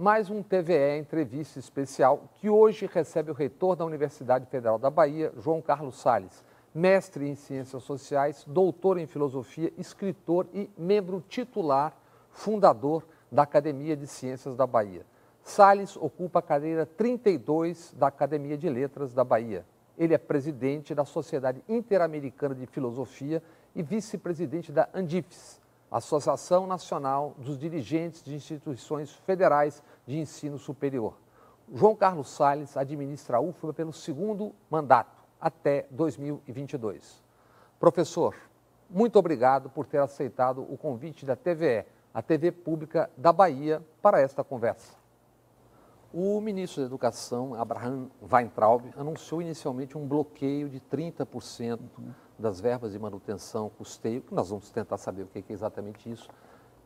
mais um TVE Entrevista Especial, que hoje recebe o reitor da Universidade Federal da Bahia, João Carlos Salles, mestre em Ciências Sociais, doutor em Filosofia, escritor e membro titular, fundador da Academia de Ciências da Bahia. Salles ocupa a cadeira 32 da Academia de Letras da Bahia. Ele é presidente da Sociedade Interamericana de Filosofia e vice-presidente da ANDIFES, Associação Nacional dos Dirigentes de Instituições Federais de Ensino Superior. João Carlos Salles administra a UFBA pelo segundo mandato, até 2022. Professor, muito obrigado por ter aceitado o convite da TVE, a TV Pública da Bahia, para esta conversa. O ministro da Educação, Abraham Weintraub, anunciou inicialmente um bloqueio de 30% das verbas de manutenção, custeio, que nós vamos tentar saber o que é exatamente isso.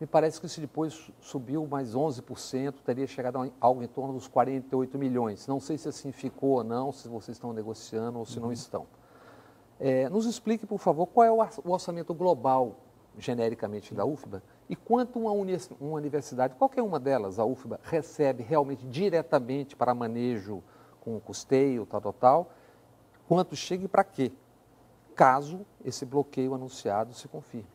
Me parece que isso depois subiu mais 11%, teria chegado a algo em torno dos 48 milhões. Não sei se assim ficou ou não, se vocês estão negociando ou se não estão. Nos explique, por favor, qual é o orçamento global, genericamente, da UFBA e quanto uma universidade, qualquer uma delas, a UFBA, recebe realmente diretamente para manejo com custeio, tal, quanto chega e para quê, caso esse bloqueio anunciado se confirme.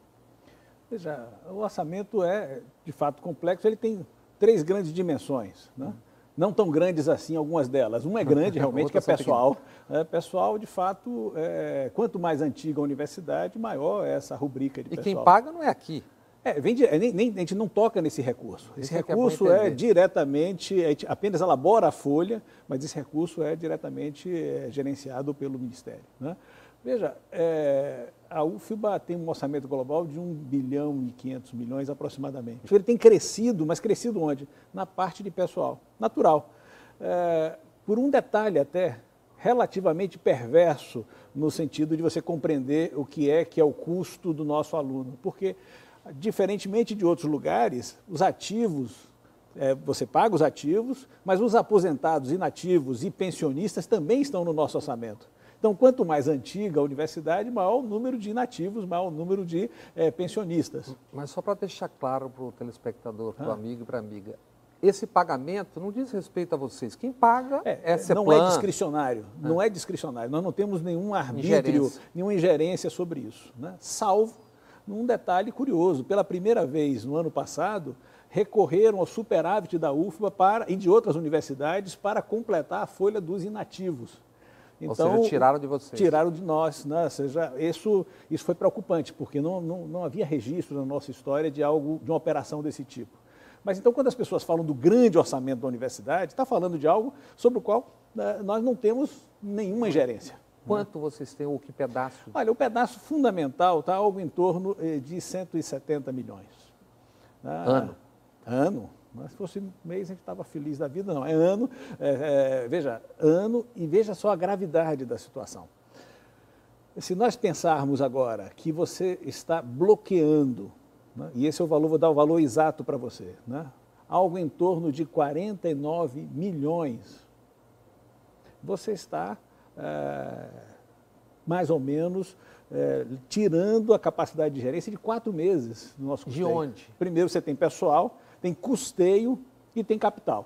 Veja, o orçamento é, de fato, complexo. Ele tem 3 grandes dimensões, né? Não tão grandes assim, algumas delas. Uma é grande, realmente, que é pessoal. Pessoal, de fato, quanto mais antiga a universidade, maior é essa rubrica de pessoal. E quem paga não é aqui. A gente não toca nesse recurso. Esse recurso é diretamente, apenas elabora a folha, mas esse recurso é diretamente gerenciado pelo Ministério, né? Veja, a UFBA tem um orçamento global de 1 bilhão e 500 milhões aproximadamente. Ele tem crescido, mas crescido onde? Na parte de pessoal, natural. Por um detalhe até relativamente perverso, no sentido de você compreender o que é o custo do nosso aluno. Porque, diferentemente de outros lugares, os ativos, você paga os ativos, mas os aposentados, inativos e pensionistas também estão no nosso orçamento. Então, quanto mais antiga a universidade, maior o número de inativos, maior o número de pensionistas. Mas só para deixar claro para o telespectador, para o amigo e para a amiga, esse pagamento não diz respeito a vocês. Quem paga é CEPLAN. Não é discricionário, não é discricionário. Nós não temos nenhum arbítrio, nenhuma ingerência sobre isso, né? Salvo num detalhe curioso. Pela primeira vez no ano passado, recorreram ao superávit da UFBA e de outras universidades para completar a folha dos inativos. Então, ou seja, tiraram de vocês. Tiraram de nós, né? Ou seja, isso foi preocupante, porque não havia registro na nossa história de uma operação desse tipo. Mas então, quando as pessoas falam do grande orçamento da universidade, está falando de algo sobre o qual nós não temos nenhuma ingerência. Quanto vocês têm, ou que pedaço? Olha, o pedaço fundamental está algo em torno de 170 milhões. Ano. Mas se fosse mês, a gente estava feliz da vida, não. É ano, veja, ano, e veja só a gravidade da situação. Se nós pensarmos agora que você está bloqueando, né, e esse é o valor, vou dar o valor exato para você, né, algo em torno de 49 milhões, você está, mais ou menos, tirando a capacidade de gerência de 4 meses do nosso custeio. De onde? Primeiro você tem pessoal, tem custeio e tem capital.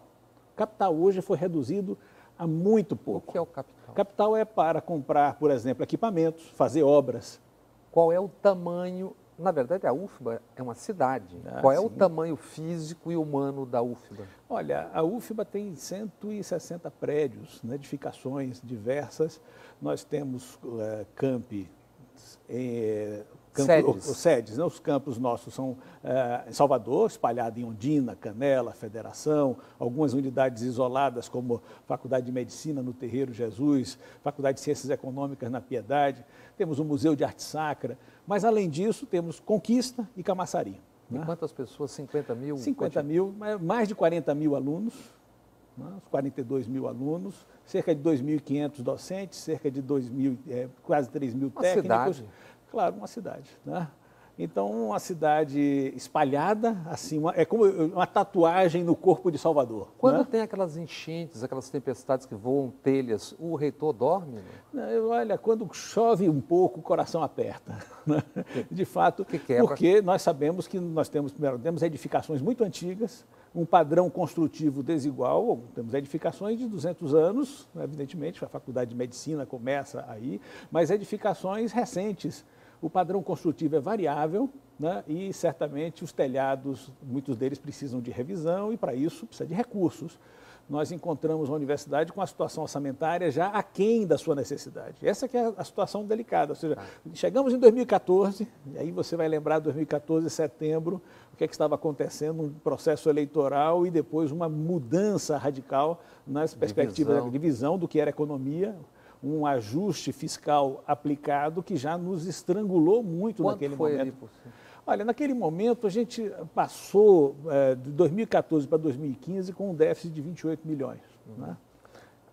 O capital hoje foi reduzido a muito pouco. O que é o capital? Capital é para comprar, por exemplo, equipamentos, fazer obras. Qual é o tamanho? Na verdade, a UFBA é uma cidade. Qual é o tamanho físico e humano da UFBA? Olha, a UFBA tem 160 prédios, né, edificações diversas. Nós temos campi, sedes, né? Os campos nossos são em Salvador, espalhado em Ondina, Canela, Federação, algumas unidades isoladas, como Faculdade de Medicina no Terreiro Jesus, Faculdade de Ciências Econômicas na Piedade, temos o Museu de Arte Sacra, mas além disso temos Conquista e Camaçari. E quantas pessoas? 50 mil? 50 mil, mais de 40 mil alunos, né? 42 mil alunos, cerca de 2.500 docentes, cerca de 2.000, quase 3.000 técnicos. Cidade. Claro, uma cidade, né? Então, uma cidade espalhada, assim, é como uma tatuagem no corpo de Salvador. Quando né? tem aquelas enchentes, aquelas tempestades que voam telhas, o reitor dorme? Né? Olha, quando chove um pouco, o coração aperta. Né? De fato, que quebra? Porque nós sabemos que nós temos edificações muito antigas, um padrão construtivo desigual. Temos edificações de 200 anos, evidentemente, a Faculdade de Medicina começa aí, mas edificações recentes. O padrão construtivo é variável, né, e certamente os telhados, muitos deles precisam de revisão e para isso precisa de recursos. Nós encontramos uma universidade com a situação orçamentária já aquém da sua necessidade. Essa que é a situação delicada. Ou seja, chegamos em 2014, e aí você vai lembrar de 2014, setembro, o que é que estava acontecendo, um processo eleitoral e depois uma mudança radical nas perspectivas de visão do que era economia, um ajuste fiscal aplicado que já nos estrangulou muito naquele momento. Olha, naquele momento a gente passou de 2014 para 2015 com um déficit de 28 milhões. Né?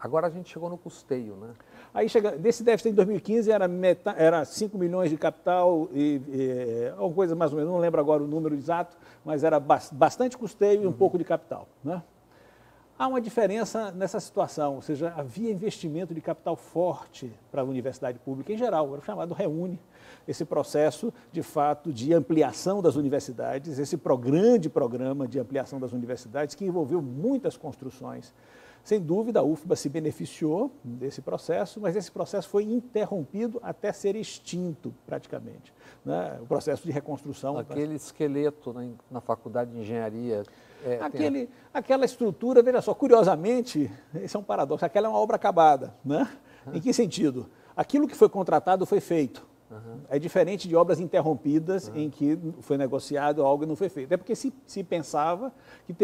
Agora a gente chegou no custeio, né? Aí desse déficit em 2015 era 5 milhões de capital alguma coisa mais ou menos, não lembro agora o número exato, mas era bastante custeio e um pouco de capital. Né? Há uma diferença nessa situação, ou seja, havia investimento de capital forte para a universidade pública em geral, era o chamado REUNE, esse processo, de fato, de ampliação das universidades, esse grande programa de ampliação das universidades que envolveu muitas construções. Sem dúvida, a UFBA se beneficiou desse processo, mas esse processo foi interrompido até ser extinto, praticamente. Né? O processo de reconstrução. Aquele esqueleto na Faculdade de Engenharia. Aquela estrutura, veja só, curiosamente, esse é um paradoxo, aquela é uma obra acabada. Né? Em que sentido? Aquilo que foi contratado foi feito. É diferente de obras interrompidas em que foi negociado algo e não foi feito. É porque se pensava que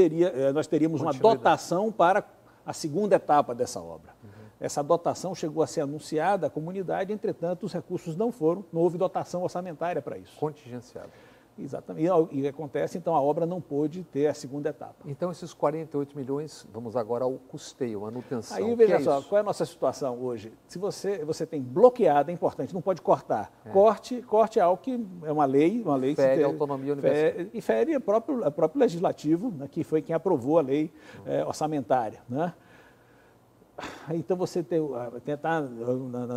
nós teríamos uma dotação para a segunda etapa dessa obra. Essa dotação chegou a ser anunciada à comunidade, entretanto, os recursos não houve dotação orçamentária para isso. Contingenciado. Exatamente. E acontece, então, a obra não pôde ter a segunda etapa. Então, esses 48 milhões, vamos agora ao custeio, manutenção. Aí, veja só, qual é a nossa situação hoje? Se você tem bloqueado, é importante, não pode cortar. Corte é algo que é uma lei fere a autonomia universitária. E fere o próprio legislativo, né, que foi quem aprovou a lei orçamentária. Né? Então, você tentar...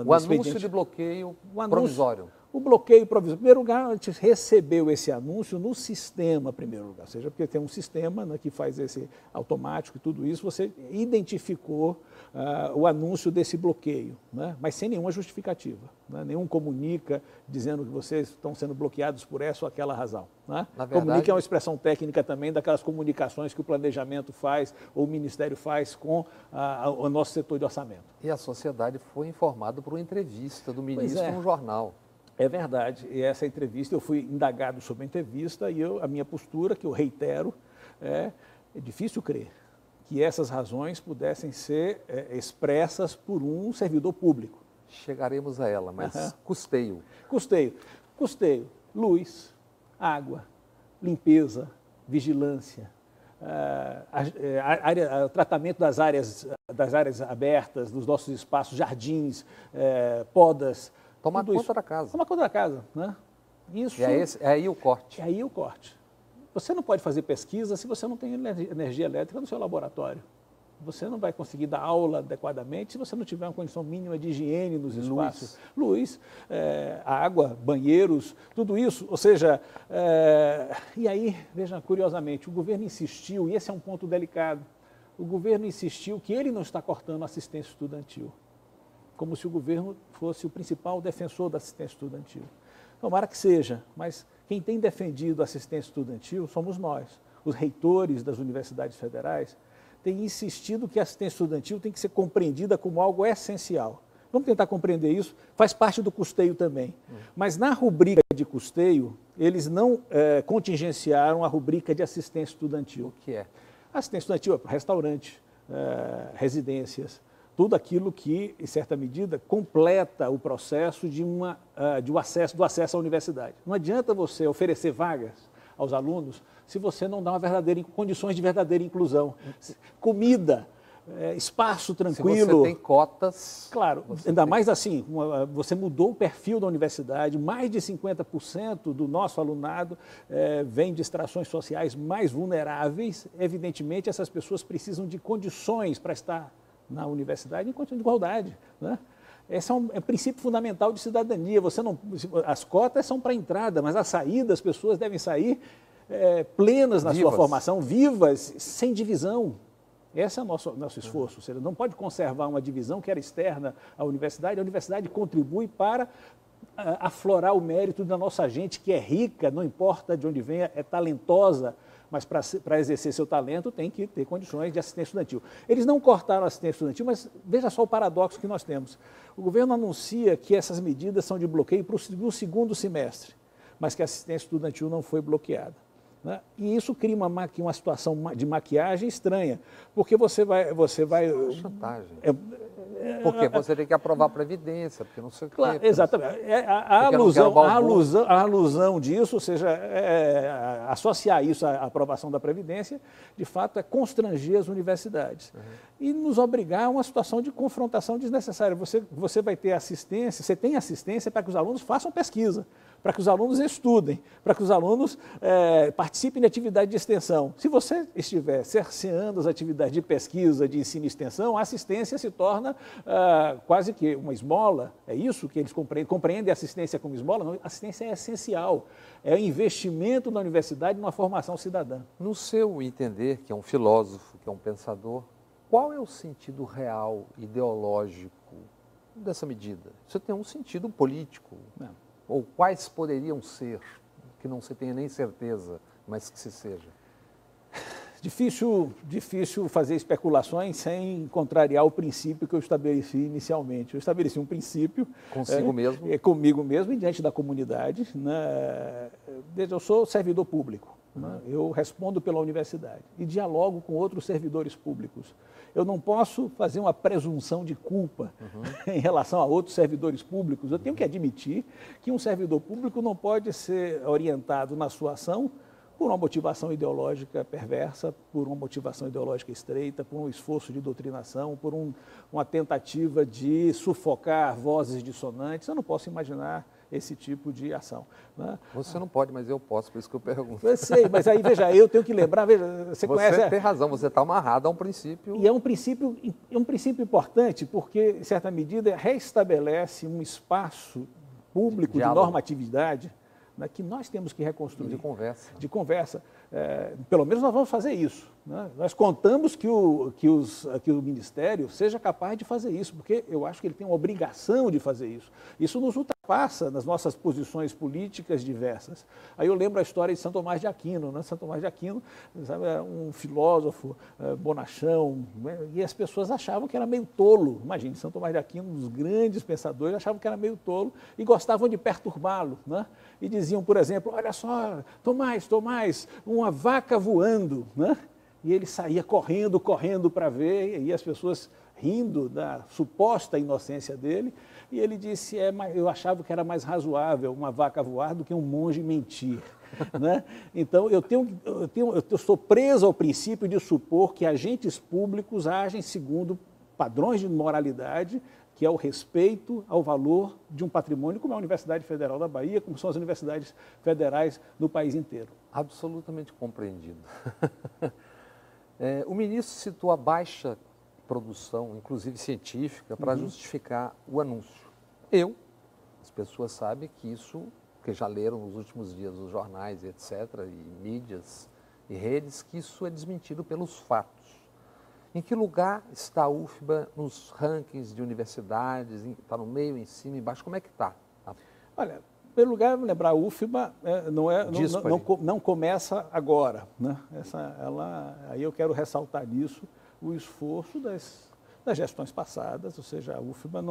O anúncio de bloqueio provisório. O bloqueio provisório. Em primeiro lugar, a gente recebeu esse anúncio no sistema, em primeiro lugar. Ou seja, porque tem um sistema, né, que faz esse automático e tudo isso, você identificou o anúncio desse bloqueio, né, mas sem nenhuma justificativa. Né, nenhum comunica dizendo que vocês estão sendo bloqueados por essa ou aquela razão. Né? Comunica é uma expressão técnica também daquelas comunicações que o planejamento faz ou o Ministério faz com o nosso setor de orçamento. E a sociedade foi informada por uma entrevista do ministro no jornal. É verdade, e essa entrevista, eu fui indagado sobre a entrevista e a minha postura, que eu reitero, é difícil crer que essas razões pudessem ser expressas por um servidor público. Chegaremos a ela, mas custeio. Custeio, luz, água, limpeza, vigilância, tratamento das áreas abertas, dos nossos espaços, jardins, podas. Tomar conta da casa. Tomar conta da casa, né? Isso, é aí o corte. É aí o corte. Você não pode fazer pesquisa se você não tem energia elétrica no seu laboratório. Você não vai conseguir dar aula adequadamente se você não tiver uma condição mínima de higiene nos espaços. Luz, água, banheiros, tudo isso. Ou seja, e aí, veja, curiosamente, o governo insistiu, e esse é um ponto delicado, o governo insistiu que ele não está cortando a assistência estudantil, como se o governo fosse o principal defensor da assistência estudantil. Tomara que seja, mas quem tem defendido a assistência estudantil somos nós. Os reitores das universidades federais têm insistido que a assistência estudantil tem que ser compreendida como algo essencial. Vamos tentar compreender isso, faz parte do custeio também. Mas na rubrica de custeio, eles não contingenciaram a rubrica de assistência estudantil. O que é? Assistência estudantil é para restaurante, residências, tudo aquilo que, em certa medida, completa o processo do acesso à universidade. Não adianta você oferecer vagas aos alunos se você não dá condições de verdadeira inclusão. Comida, espaço tranquilo. Se você tem cotas... Claro, ainda mais assim, você mudou o perfil da universidade, mais de 50% do nosso alunado vem de extrações sociais mais vulneráveis. Evidentemente, essas pessoas precisam de condições para estar na universidade em condições de igualdade, né? Esse é um princípio fundamental de cidadania. As cotas são para a entrada, mas a saída, as pessoas devem sair plenas na sua formação, vivas, sem divisão. Esse é o nosso esforço. Você não pode conservar uma divisão que era externa à universidade. A universidade contribui para aflorar o mérito da nossa gente, que é rica, não importa de onde venha, é talentosa, mas para exercer seu talento tem que ter condições de assistência estudantil. Eles não cortaram a assistência estudantil, mas veja só o paradoxo que nós temos. O governo anuncia que essas medidas são de bloqueio para o segundo semestre, mas que a assistência estudantil não foi bloqueada. Né? E isso cria uma situação de maquiagem estranha, porque você vai... É chantagem. Porque você tem que aprovar a Previdência, porque não sei o claro, quê. Exatamente. A alusão disso, ou seja, associar isso à aprovação da Previdência, de fato, é constranger as universidades. E nos obrigar a uma situação de confrontação desnecessária. Você vai ter assistência, você tem assistência para que os alunos façam pesquisa, para que os alunos estudem, para que os alunos participem de atividade de extensão. Se você estiver cerceando as atividades de pesquisa, de ensino e extensão, a assistência se torna quase que uma esmola. É isso que eles compreendem a assistência como esmola? Não, a assistência é essencial. É o investimento na universidade numa formação cidadã. No seu entender, que é um filósofo, que é um pensador, qual é o sentido real, ideológico dessa medida? Isso tem um sentido político. Não. Ou quais poderiam ser, que não se tenha nem certeza, mas que se seja? Difícil fazer especulações sem contrariar o princípio que eu estabeleci inicialmente. Eu estabeleci um princípio... Consigo mesmo? Comigo mesmo e diante da comunidade. Né? Eu sou servidor público. Né? Eu respondo pela universidade e dialogo com outros servidores públicos. Eu não posso fazer uma presunção de culpa em relação a outros servidores públicos. Eu tenho que admitir que um servidor público não pode ser orientado na sua ação por uma motivação ideológica perversa, por uma motivação ideológica estreita, por um esforço de doutrinação, por uma tentativa de sufocar vozes dissonantes. Eu não posso imaginar esse tipo de ação. Né? Você não pode, mas eu posso, por isso que eu pergunto. Eu sei, mas aí, veja, eu tenho que lembrar, veja, você conhece... tem razão, você está amarrado a um princípio... E é um princípio importante, porque, em certa medida, restabelece um espaço público de normatividade, né, que nós temos que reconstruir. De conversa. Pelo menos nós vamos fazer isso. Né? Nós contamos que o Ministério seja capaz de fazer isso, porque eu acho que ele tem uma obrigação de fazer isso. Isso nos ultrapassa nas nossas posições políticas diversas. Aí eu lembro a história de Santo Tomás de Aquino. Né? Santo Tomás de Aquino, sabe, era um filósofo bonachão, né? E as pessoas achavam que era meio tolo. Imagine, Santo Tomás de Aquino, um dos grandes pensadores, achavam que era meio tolo e gostavam de perturbá-lo. Né? E diziam, por exemplo, olha só, Tomás, uma vaca voando, né? E ele saía correndo para ver, e as pessoas rindo da suposta inocência dele, e ele disse, eu achava que era mais razoável uma vaca voar do que um monge mentir. Né? Então, eu estou preso ao princípio de supor que agentes públicos agem segundo padrões de moralidade, que é o respeito ao valor de um patrimônio, como é a Universidade Federal da Bahia, como são as universidades federais do país inteiro. Absolutamente compreendido. O ministro citou a baixa produção, inclusive científica, para justificar o anúncio. As pessoas sabem que isso, que já leram nos últimos dias os jornais, etc., e mídias e redes, que isso é desmentido pelos fatos. Em que lugar está a UFBA nos rankings de universidades? Está no meio, em cima, embaixo? Como é que está? Olha, em primeiro lugar, lembrar, a UFBA não começa agora. Né? Aí eu quero ressaltar nisso o esforço das gestões passadas, ou seja, a UFBA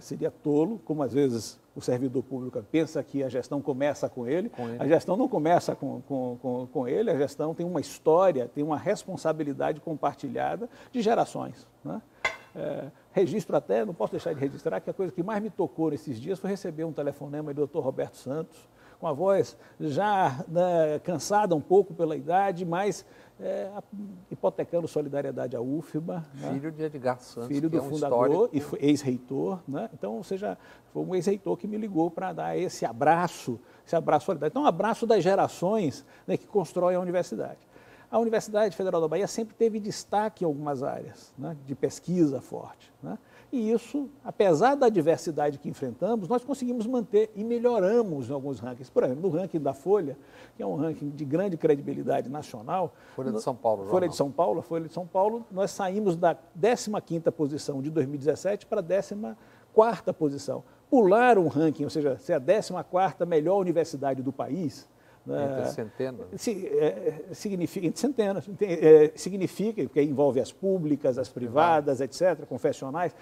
seria tolo, como às vezes o servidor público pensa que a gestão começa com ele. A gestão não começa com ele, a gestão tem uma história, tem uma responsabilidade compartilhada de gerações. Né? Registro até, não posso deixar de registrar, que a coisa que mais me tocou nesses dias foi receber um telefonema do Dr. Roberto Santos, com a voz já cansada um pouco pela idade, mas hipotecando solidariedade à UFBA. Filho, né? De Edgar Santos, filho do fundador e ex-reitor. Né? Então, ou seja, foi um ex-reitor que me ligou para dar esse abraço solidário. Então, um abraço das gerações, né, que constroem a universidade. A Universidade Federal da Bahia sempre teve destaque em algumas áreas, né, de pesquisa forte. Né? E isso, apesar da diversidade que enfrentamos, nós conseguimos manter e melhoramos em alguns rankings. Por exemplo, no ranking da Folha, que é um ranking de grande credibilidade nacional. Folha de São Paulo. Folha de São Paulo, nós saímos da 15ª posição de 2017 para a 14ª posição. Pular um ranking, ou seja, ser a 14ª melhor universidade do país, entre centenas. Significa, entre centenas, significa, que envolve as públicas, as privadas, etc., confessionais,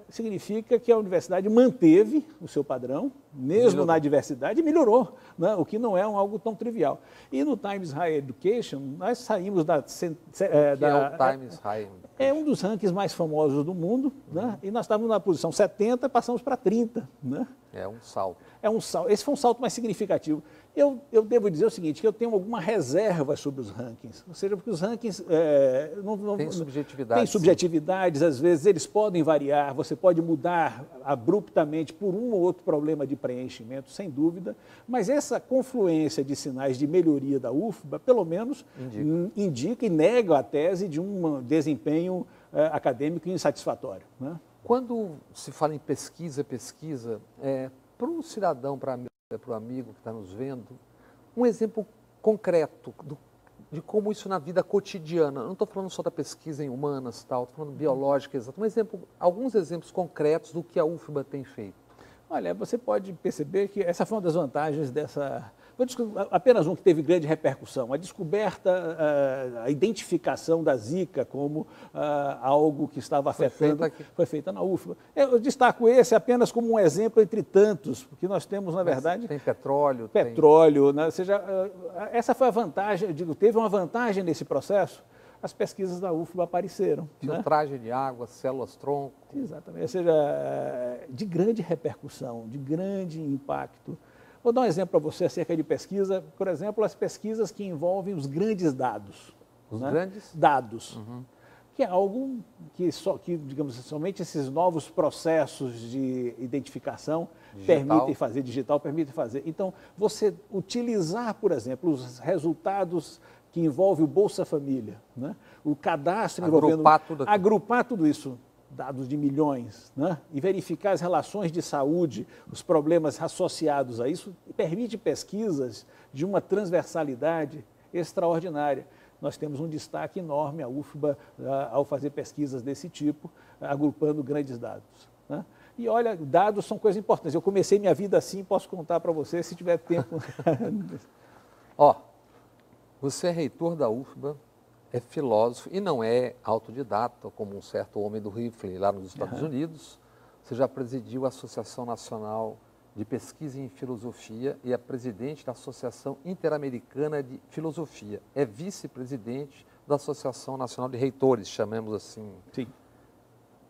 significa que a universidade manteve o seu padrão, mesmo na diversidade, e melhorou, né? O que não é algo tão trivial. E no Times Higher Education, nós saímos da... o Times Higher Education? É um dos rankings mais famosos do mundo, né? E nós estávamos na posição 70, passamos para 30. Né? É um salto. É um salto. Esse foi um salto mais significativo. Eu devo dizer o seguinte, que eu tenho alguma reserva sobre os rankings, ou seja, porque os rankings tem subjetividades. Tem subjetividades, às vezes eles podem variar, você pode mudar abruptamente por um ou outro problema de preenchimento, sem dúvida, mas essa confluência de sinais de melhoria da UFBA, pelo menos, indica e nega a tese de um desempenho acadêmico insatisfatório. Né? Quando se fala em pesquisa, para o cidadão, para o amigo que está nos vendo, um exemplo concreto de como isso na vida cotidiana, não estou falando só da pesquisa em humanas, estou falando biológica, exato, alguns exemplos concretos do que a UFBA tem feito. Olha, você pode perceber que essa foi uma das vantagens dessa... Apenas um que teve grande repercussão, a descoberta, a identificação da Zika como algo que estava afetando, foi feita na UFBA. Eu destaco esse apenas como um exemplo entre tantos, porque nós temos, na verdade... Tem petróleo. Né? Ou seja, essa foi a vantagem, eu digo, teve uma vantagem nesse processo, as pesquisas da UFBA apareceram. Filtragem, né? De água, células-tronco. Exatamente, ou seja, de grande repercussão, de grande impacto. Vou dar um exemplo para você acerca de pesquisa, por exemplo, as pesquisas que envolvem os grandes dados. Os grandes? Dados. Que é algo que, digamos, somente esses novos processos de identificação permitem fazer, permitem fazer. Então, você utilizar, por exemplo, os resultados que envolvem o Bolsa Família, né? O cadastro envolvendo... Agrupar tudo isso. Dados de milhões, né? E verificar as relações de saúde, os problemas associados a isso, permite pesquisas de uma transversalidade extraordinária. Nós temos um destaque enorme, a UFBA, ao fazer pesquisas desse tipo, agrupando grandes dados. Né? E olha, dados são coisas importantes. Eu comecei minha vida assim, posso contar para você se tiver tempo. Você é reitor da UFBA, é filósofo e não é autodidata, como um certo homem do rifle lá nos Estados Unidos. Você já presidiu a Associação Nacional de Pesquisa em Filosofia e é presidente da Associação Interamericana de Filosofia. É vice-presidente da Associação Nacional de Reitores, chamemos assim. Sim.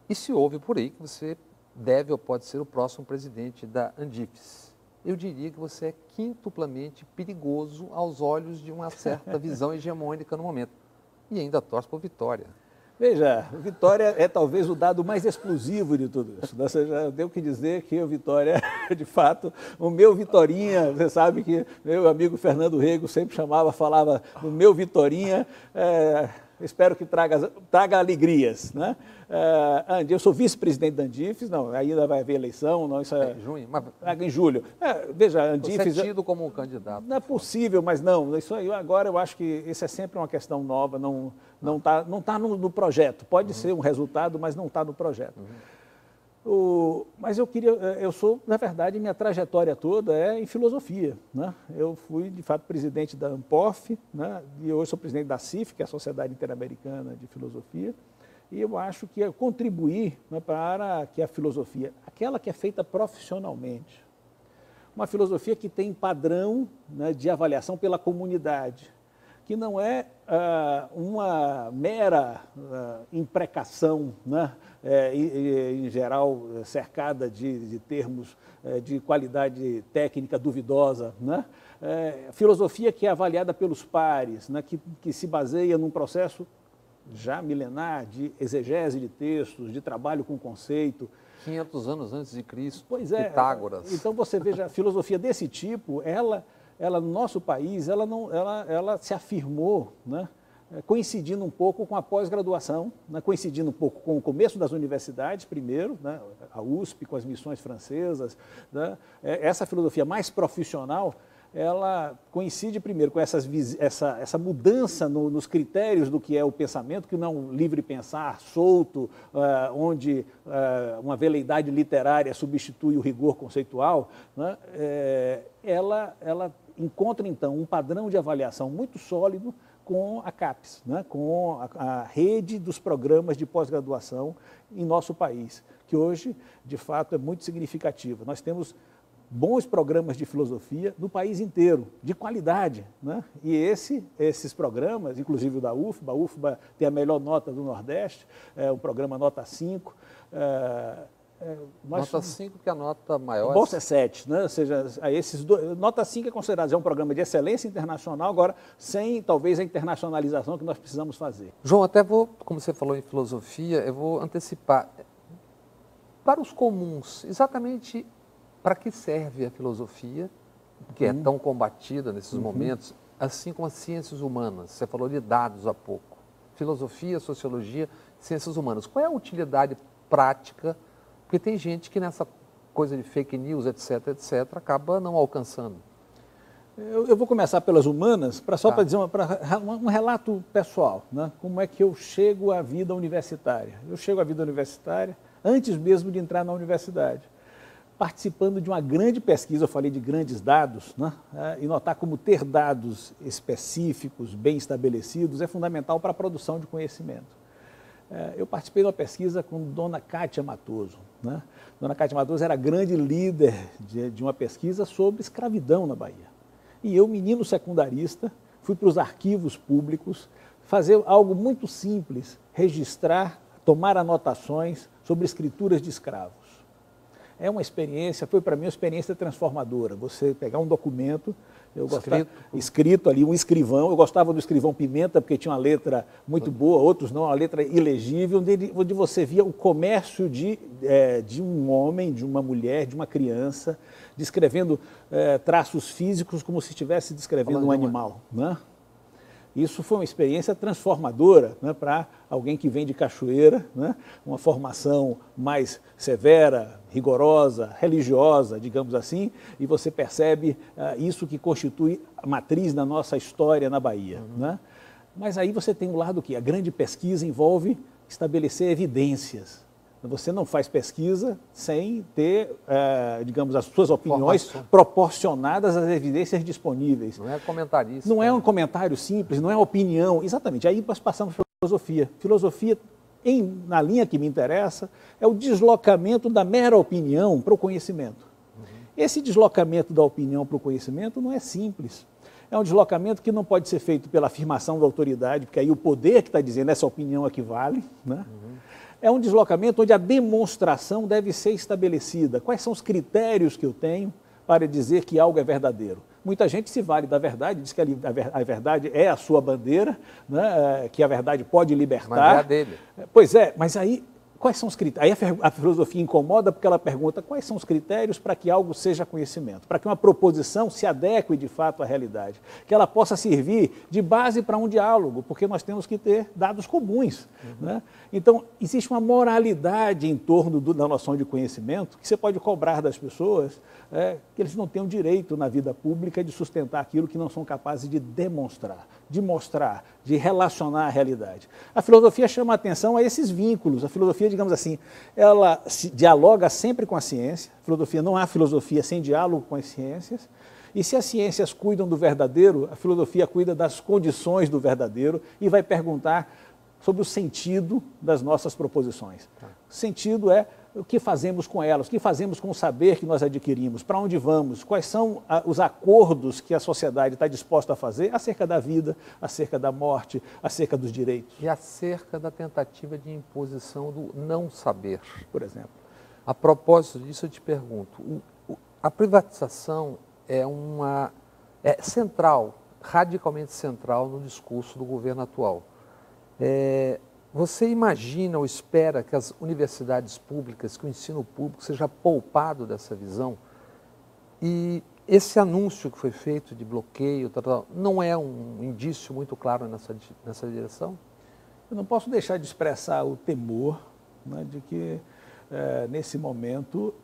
E se ouve por aí que você deve ou pode ser o próximo presidente da Andifes. Eu diria que você é quintuplamente perigoso aos olhos de uma certa visão hegemônica no momento. E ainda torce por Vitória. Veja, Vitória é talvez o dado mais explosivo de tudo isso. Ou seja, eu devo que dizer que o Vitória, de fato, o meu Vitorinha, você sabe que meu amigo Fernando Rego sempre falava no meu Vitorinha, espero que traga alegrias. Né? Eu sou vice-presidente da Andifes, não, ainda vai haver eleição, não, isso em junho, mas... em julho. Veja, a Andifes... Você é tido como um candidato. Não é possível, mas não, isso aí agora eu acho que isso é sempre uma questão nova, não tá no projeto. Pode ser um resultado, mas não está no projeto. Mas eu sou, na verdade, minha trajetória toda é em filosofia. Né? Eu fui, de fato, presidente da ANPOF, né? E hoje sou presidente da CIF, que é a Sociedade Interamericana de Filosofia, e eu acho que é contribuir, né, para que a filosofia, aquela que é feita profissionalmente, uma filosofia que tem padrão, né, de avaliação pela comunidade, que não é uma mera imprecação, né, em geral cercada de termos de qualidade técnica duvidosa, né? Filosofia que é avaliada pelos pares, né, que se baseia num processo já milenar de exegese de textos, de trabalho com conceito. 500 anos antes de Cristo, pois é, Pitágoras. Então você veja, a filosofia desse tipo, ela no nosso país, ela se afirmou, né, coincidindo um pouco com a pós-graduação, né, coincidindo um pouco com o começo das universidades, primeiro, né, a USP com as missões francesas, né, essa filosofia mais profissional, ela coincide primeiro com essa mudança nos critérios do que é o pensamento, que não é um livre pensar solto, onde uma veleidade literária substitui o rigor conceitual, né, ela encontra, então, um padrão de avaliação muito sólido com a CAPES, né, com a rede dos programas de pós-graduação em nosso país, que hoje, de fato, é muito significativa. Nós temos bons programas de filosofia no país inteiro, de qualidade, né? E esses programas, inclusive o da UFBA, a UFBA tem a melhor nota do Nordeste, um programa nota 5, nota 5, que é a nota maior. Bolsa é 7, né? Ou seja, nota 5 é considerado um programa de excelência internacional, agora sem talvez a internacionalização que nós precisamos fazer. João, até como você falou em filosofia, eu vou antecipar. Para os comuns, exatamente para que serve a filosofia, que é tão combatida nesses momentos, assim como as ciências humanas? Você falou de dados há pouco. Filosofia, sociologia, ciências humanas. Qual é a utilidade prática? Porque tem gente que nessa coisa de fake news, etc., acaba não alcançando. Eu vou começar pelas humanas, para dizer um relato pessoal, né? Como é que eu chego à vida universitária? Eu chego à vida universitária antes mesmo de entrar na universidade, participando de uma grande pesquisa. Eu falei de grandes dados, né? E notar como ter dados específicos, bem estabelecidos, é fundamental para a produção de conhecimento. Eu participei de uma pesquisa com Dona Cátia Matoso, né? Dona Cátia Matoso era grande líder de uma pesquisa sobre escravidão na Bahia. E eu, menino secundarista, fui para os arquivos públicos fazer algo muito simples, registrar, tomar anotações sobre escrituras de escravos. É uma experiência, foi para mim uma experiência transformadora. Você pegar um documento, escrito ali, um escrivão, eu gostava do escrivão Pimenta, porque tinha uma letra muito boa, outros não, uma letra ilegível, onde você via o comércio de um homem, de uma mulher, de uma criança, descrevendo traços físicos como se estivesse descrevendo um animal, né? Isso foi uma experiência transformadora, né, para alguém que vem de Cachoeira, né, uma formação mais severa, rigorosa, religiosa, digamos assim, e você percebe isso que constitui a matriz da nossa história na Bahia. Né? Mas aí você tem um lado que a grande pesquisa envolve estabelecer evidências. Você não faz pesquisa sem ter, digamos, as suas opiniões proporcionadas às evidências disponíveis. Não é comentarista. Não é um comentário simples, não é uma opinião. Exatamente. Aí nós passamos para filosofia. Filosofia, na linha que me interessa, é o deslocamento da mera opinião para o conhecimento. Esse deslocamento da opinião para o conhecimento não é simples. É um deslocamento que não pode ser feito pela afirmação da autoridade, porque aí o poder que está dizendo essa opinião é que vale, né? É um deslocamento onde a demonstração deve ser estabelecida. Quais são os critérios que eu tenho para dizer que algo é verdadeiro? Muita gente se vale da verdade, diz que a verdade é a sua bandeira, né? Que a verdade pode libertar. Mas é a dele. Pois é, mas aí quais são os critérios? Aí a filosofia incomoda porque ela pergunta quais são os critérios para que algo seja conhecimento, para que uma proposição se adeque de fato à realidade, que ela possa servir de base para um diálogo, porque nós temos que ter dados comuns. Né? Então, existe uma moralidade em torno da noção de conhecimento que você pode cobrar das pessoas, que eles não têm o direito na vida pública de sustentar aquilo que não são capazes de demonstrar, de mostrar, de relacionar à realidade. A filosofia chama a atenção a esses vínculos. A filosofia, digamos assim, ela dialoga sempre com a ciência. Não há filosofia sem diálogo com as ciências. E se as ciências cuidam do verdadeiro, a filosofia cuida das condições do verdadeiro e vai perguntar sobre o sentido das nossas proposições. O sentido é o que fazemos com elas, o que fazemos com o saber que nós adquirimos, para onde vamos, quais são os acordos que a sociedade está disposta a fazer acerca da vida, acerca da morte, acerca dos direitos. E acerca da tentativa de imposição do não saber. Por exemplo. A propósito disso, eu te pergunto, a privatização é central, radicalmente central no discurso do governo atual. Você imagina ou espera que as universidades públicas, que o ensino público seja poupado dessa visão? E esse anúncio que foi feito de bloqueio, não é um indício muito claro nessa direção? Eu não posso deixar de expressar o temor, né, de que, nesse momento,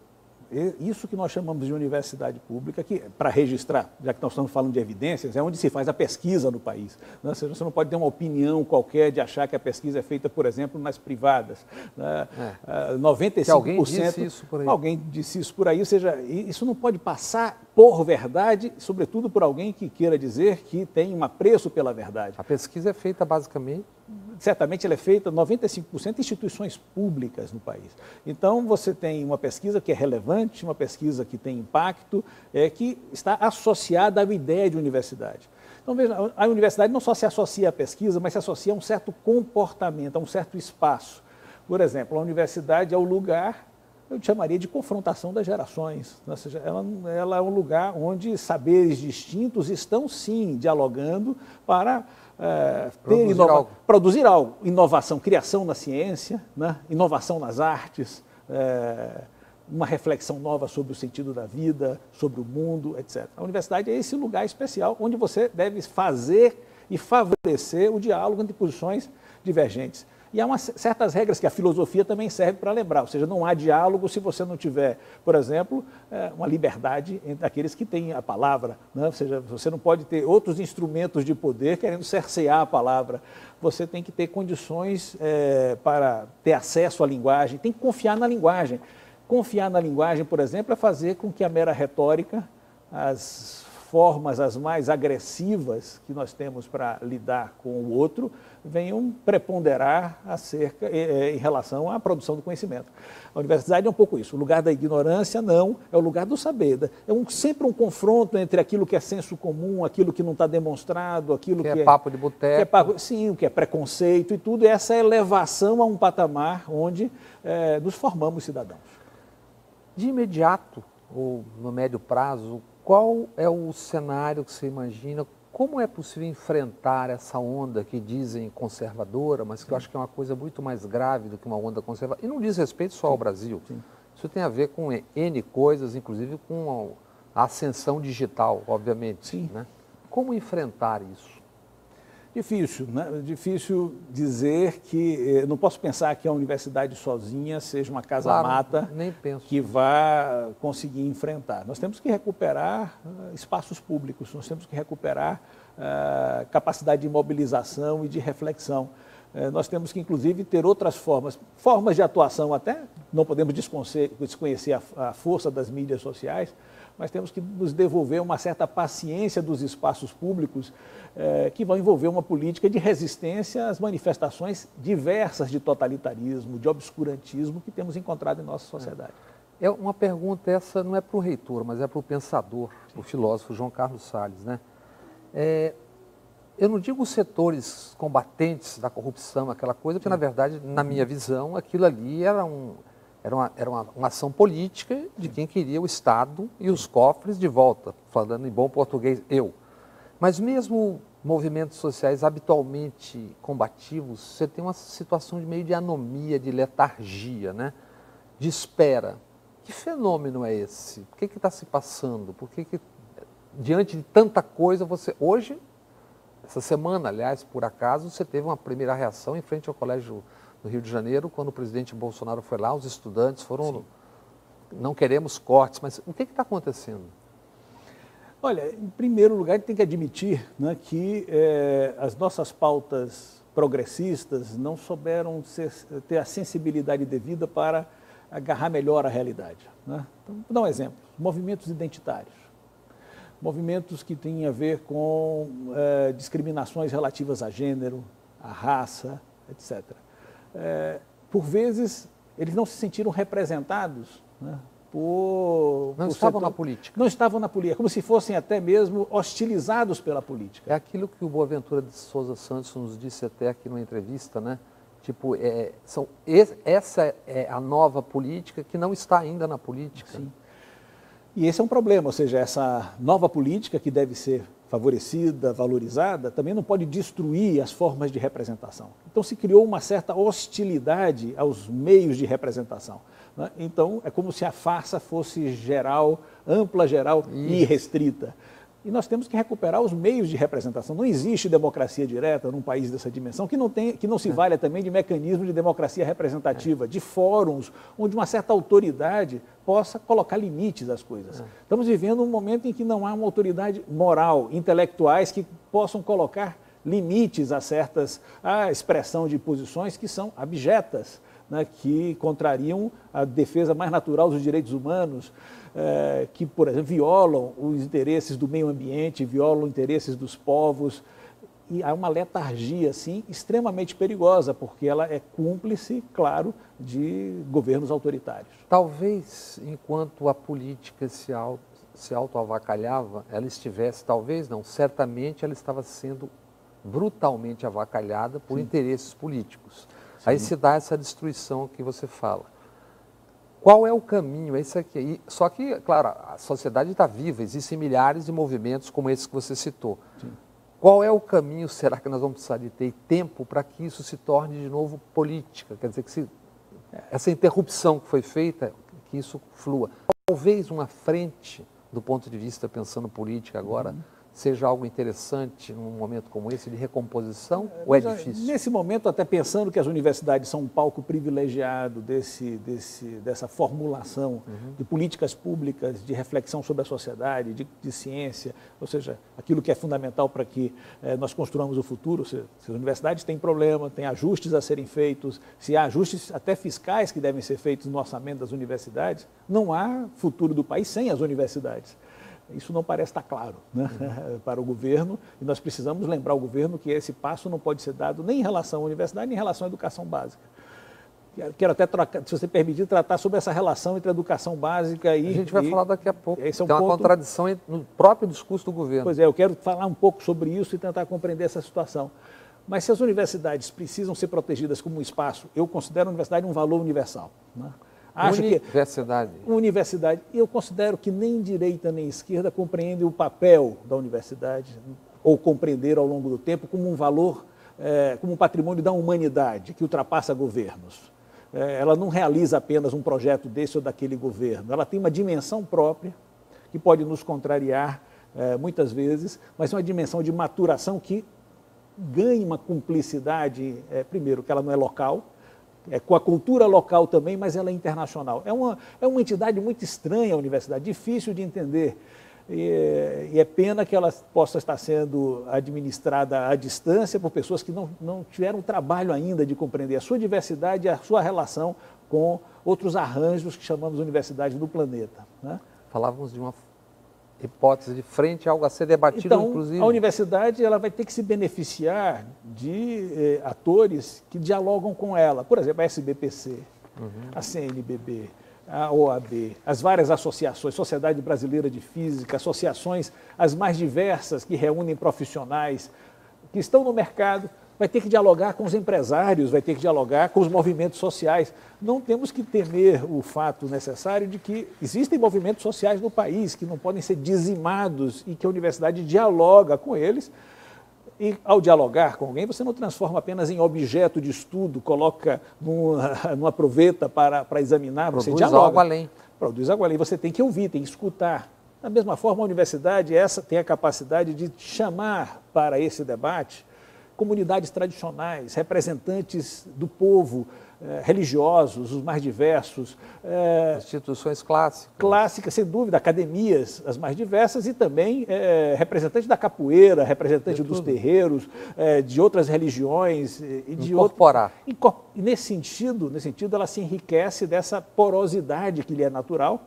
isso que nós chamamos de universidade pública, que para registrar, já que nós estamos falando de evidências, é onde se faz a pesquisa no país. Né? Você não pode ter uma opinião qualquer de achar que a pesquisa é feita, por exemplo, nas privadas. Né? 95%. Que alguém disse isso por aí. Alguém disse isso por aí, ou seja, isso não pode passar por verdade, sobretudo por alguém que queira dizer que tem um apreço pela verdade. A pesquisa é feita basicamente... Certamente ela é feita 95% em instituições públicas no país. Então, você tem uma pesquisa que é relevante, uma pesquisa que tem impacto, que está associada à ideia de universidade. Então, veja, a universidade não só se associa à pesquisa, mas se associa a um certo comportamento, a um certo espaço. Por exemplo, a universidade é o lugar, eu chamaria de confrontação das gerações. Ou seja, ela é um lugar onde saberes distintos estão, sim, dialogando para... produzir algo, inovação, criação na ciência, né? Inovação nas artes, uma reflexão nova sobre o sentido da vida, sobre o mundo, etc. A universidade é esse lugar especial onde você deve fazer e favorecer o diálogo entre posições divergentes. E há certas regras que a filosofia também serve para lembrar, ou seja, não há diálogo se você não tiver, por exemplo, uma liberdade entre aqueles que têm a palavra, né? Ou seja, você não pode ter outros instrumentos de poder querendo cercear a palavra. Você tem que ter condições para ter acesso à linguagem, tem que confiar na linguagem. Confiar na linguagem, por exemplo, é fazer com que a mera retórica, as formas as mais agressivas que nós temos para lidar com o outro, venham preponderar em relação à produção do conhecimento. A universidade é um pouco isso, o lugar da ignorância não, é o lugar do saber. É sempre um confronto entre aquilo que é senso comum, aquilo que não está demonstrado, aquilo que é papo de boteco. Sim, o que é preconceito e tudo, e essa elevação a um patamar onde nos formamos cidadãos. De imediato, ou no médio prazo, qual é o cenário que você imagina? Como é possível enfrentar essa onda que dizem conservadora, mas que eu acho que é uma coisa muito mais grave do que uma onda conservadora? E não diz respeito só ao Brasil. Sim. Isso tem a ver com N coisas, inclusive com a ascensão digital, obviamente. Sim. Né? Como enfrentar isso? Difícil, né? Difícil dizer que... não posso pensar que a universidade sozinha seja uma casa-mata que vá conseguir enfrentar. Nós temos que recuperar espaços públicos, nós temos que recuperar capacidade de mobilização e de reflexão. Nós temos que, inclusive, ter outras formas de atuação até, não podemos desconhecer a força das mídias sociais, mas temos que nos devolver uma certa paciência dos espaços públicos que vão envolver uma política de resistência às manifestações diversas de totalitarismo, de obscurantismo que temos encontrado em nossa sociedade. Uma pergunta, essa não é para o reitor, mas é para o pensador, o filósofo João Carlos Salles, né? Eu não digo os setores combatentes da corrupção, aquela coisa, porque, na verdade, na minha visão, aquilo ali era uma ação política de quem queria o Estado e os cofres de volta, falando em bom português, eu. Mas mesmo movimentos sociais habitualmente combativos, você tem uma situação de meio de anomia, de letargia, né? De espera. Que fenômeno é esse? Por que está se passando? Por que, diante de tanta coisa, hoje, essa semana, aliás, por acaso, você teve uma primeira reação em frente ao Colégio no Rio de Janeiro, quando o presidente Bolsonaro foi lá, os estudantes foram, sim, não queremos cortes, mas o que está acontecendo? Olha, em primeiro lugar, a gente tem que admitir, né, que as nossas pautas progressistas não souberam ter a sensibilidade devida para agarrar melhor a realidade. Né? Então, vou dar um exemplo, movimentos identitários, movimentos que têm a ver com discriminações relativas a gênero, a raça, etc. Por vezes, eles não se sentiram representados, né, não estavam na política. Não estavam na política, como se fossem até mesmo hostilizados pela política. É aquilo que o Boaventura de Souza Santos nos disse até aqui numa entrevista, né? Tipo, essa é a nova política que não está ainda na política. Sim. E esse é um problema, ou seja, essa nova política que deve ser favorecida, valorizada, também não pode destruir as formas de representação. Então se criou uma certa hostilidade aos meios de representação, né? Então é como se a farsa fosse geral, ampla, geral e irrestrita. E nós temos que recuperar os meios de representação. Não existe democracia direta num país dessa dimensão que não se valha também de mecanismos de democracia representativa, de fóruns onde uma certa autoridade possa colocar limites às coisas. Estamos vivendo um momento em que não há uma autoridade moral, intelectuais que possam colocar limites a a expressão de posições que são abjetas, né, que contrariam a defesa mais natural dos direitos humanos, que, por exemplo, violam os interesses do meio ambiente, violam os interesses dos povos. E há uma letargia, assim, extremamente perigosa, porque ela é cúmplice, claro, de governos autoritários. Talvez, enquanto a política se autoavacalhava, ela estivesse, talvez não, certamente ela estava sendo brutalmente avacalhada por interesses políticos. Sim. Aí se dá essa destruição que você fala. Qual é o caminho? É isso aqui. Só que, claro, a sociedade está viva, existem milhares de movimentos como esse que você citou. Sim. Qual é o caminho, será que nós vamos precisar de ter tempo para que isso se torne de novo política? Quer dizer, que essa interrupção que foi feita, que isso flua. Talvez uma frente, do ponto de vista pensando política agora, seja algo interessante num momento como esse de recomposição, ou é difícil? Nesse momento, até pensando que as universidades são um palco privilegiado dessa formulação de políticas públicas, de reflexão sobre a sociedade, de ciência, ou seja, aquilo que é fundamental para que nós construamos o futuro. Se as universidades têm problema, têm ajustes a serem feitos, se há ajustes até fiscais que devem ser feitos no orçamento das universidades, não há futuro do país sem as universidades. Isso não parece estar claro, né, para o governo, e nós precisamos lembrar ao governo que esse passo não pode ser dado nem em relação à universidade, nem em relação à educação básica. Quero até, se você permitir, tratar sobre essa relação entre a educação básica e... A gente vai falar daqui a pouco. Esse é Tem uma contradição no próprio discurso do governo. Pois é, eu quero falar um pouco sobre isso e tentar compreender essa situação. Mas se as universidades precisam ser protegidas como um espaço, eu considero a universidade um valor universal, né? Universidade. Eu considero que nem direita nem esquerda compreendem o papel da universidade, ou compreenderam ao longo do tempo como um valor, como um patrimônio da humanidade, que ultrapassa governos. Ela não realiza apenas um projeto desse ou daquele governo, ela tem uma dimensão própria, que pode nos contrariar muitas vezes, mas é uma dimensão de maturação que ganha uma cumplicidade, primeiro, que ela não é local, com a cultura local também, mas ela é internacional. É uma entidade muito estranha, a universidade, difícil de entender. E é pena que ela possa estar sendo administrada à distância por pessoas que não tiveram trabalho ainda de compreender a sua diversidade e a sua relação com outros arranjos que chamamos de universidade do planeta, né? Falávamos de uma hipótese de frente, algo a ser debatido, então, inclusive. A universidade ela vai ter que se beneficiar de atores que dialogam com ela. Por exemplo, a SBPC, a CNBB, a OAB, as várias associações, Sociedade Brasileira de Física, associações as mais diversas que reúnem profissionais que estão no mercado, vai ter que dialogar com os empresários, vai ter que dialogar com os movimentos sociais. Não temos que temer o fato necessário de que existem movimentos sociais no país que não podem ser dizimados e que a universidade dialoga com eles. E ao dialogar com alguém, você não transforma apenas em objeto de estudo, coloca numa proveta para examinar, você dialoga. Algo além. Produz algo além. Você tem que ouvir, tem que escutar. Da mesma forma, a universidade tem a capacidade de chamar para esse debate comunidades tradicionais, representantes do povo, religiosos, os mais diversos. Instituições clássicas. Clássicas, sem dúvida, academias as mais diversas e também representantes da capoeira, representantes dos terreiros, de outras religiões. Incorporar. E nesse sentido, ela se enriquece dessa porosidade que lhe é natural,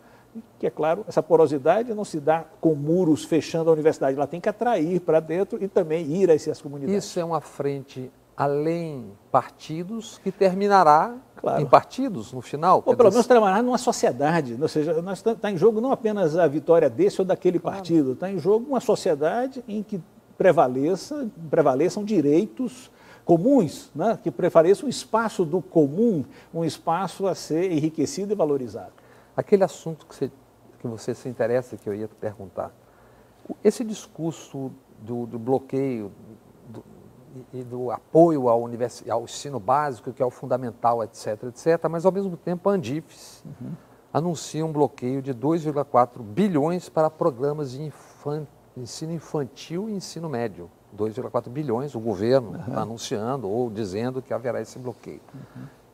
que, é claro, essa porosidade não se dá com muros fechando a universidade, ela tem que atrair para dentro e também ir a essas comunidades. Isso é uma frente além partidos que terminará em partidos no final? Ou pelo menos trabalhar numa sociedade, ou seja, está em jogo não apenas a vitória desse ou daquele partido, está em jogo uma sociedade em que prevaleçam direitos comuns, né? Que prevaleça um espaço do comum, um espaço a ser enriquecido e valorizado. Aquele assunto que você se interessa, que eu ia te perguntar, esse discurso do bloqueio e do apoio ao ensino básico, que é o fundamental, etc., etc., mas, ao mesmo tempo, a Andifes anuncia um bloqueio de 2,4 bilhões para programas de ensino infantil e ensino médio. 2,4 bilhões, o governo está anunciando ou dizendo que haverá esse bloqueio.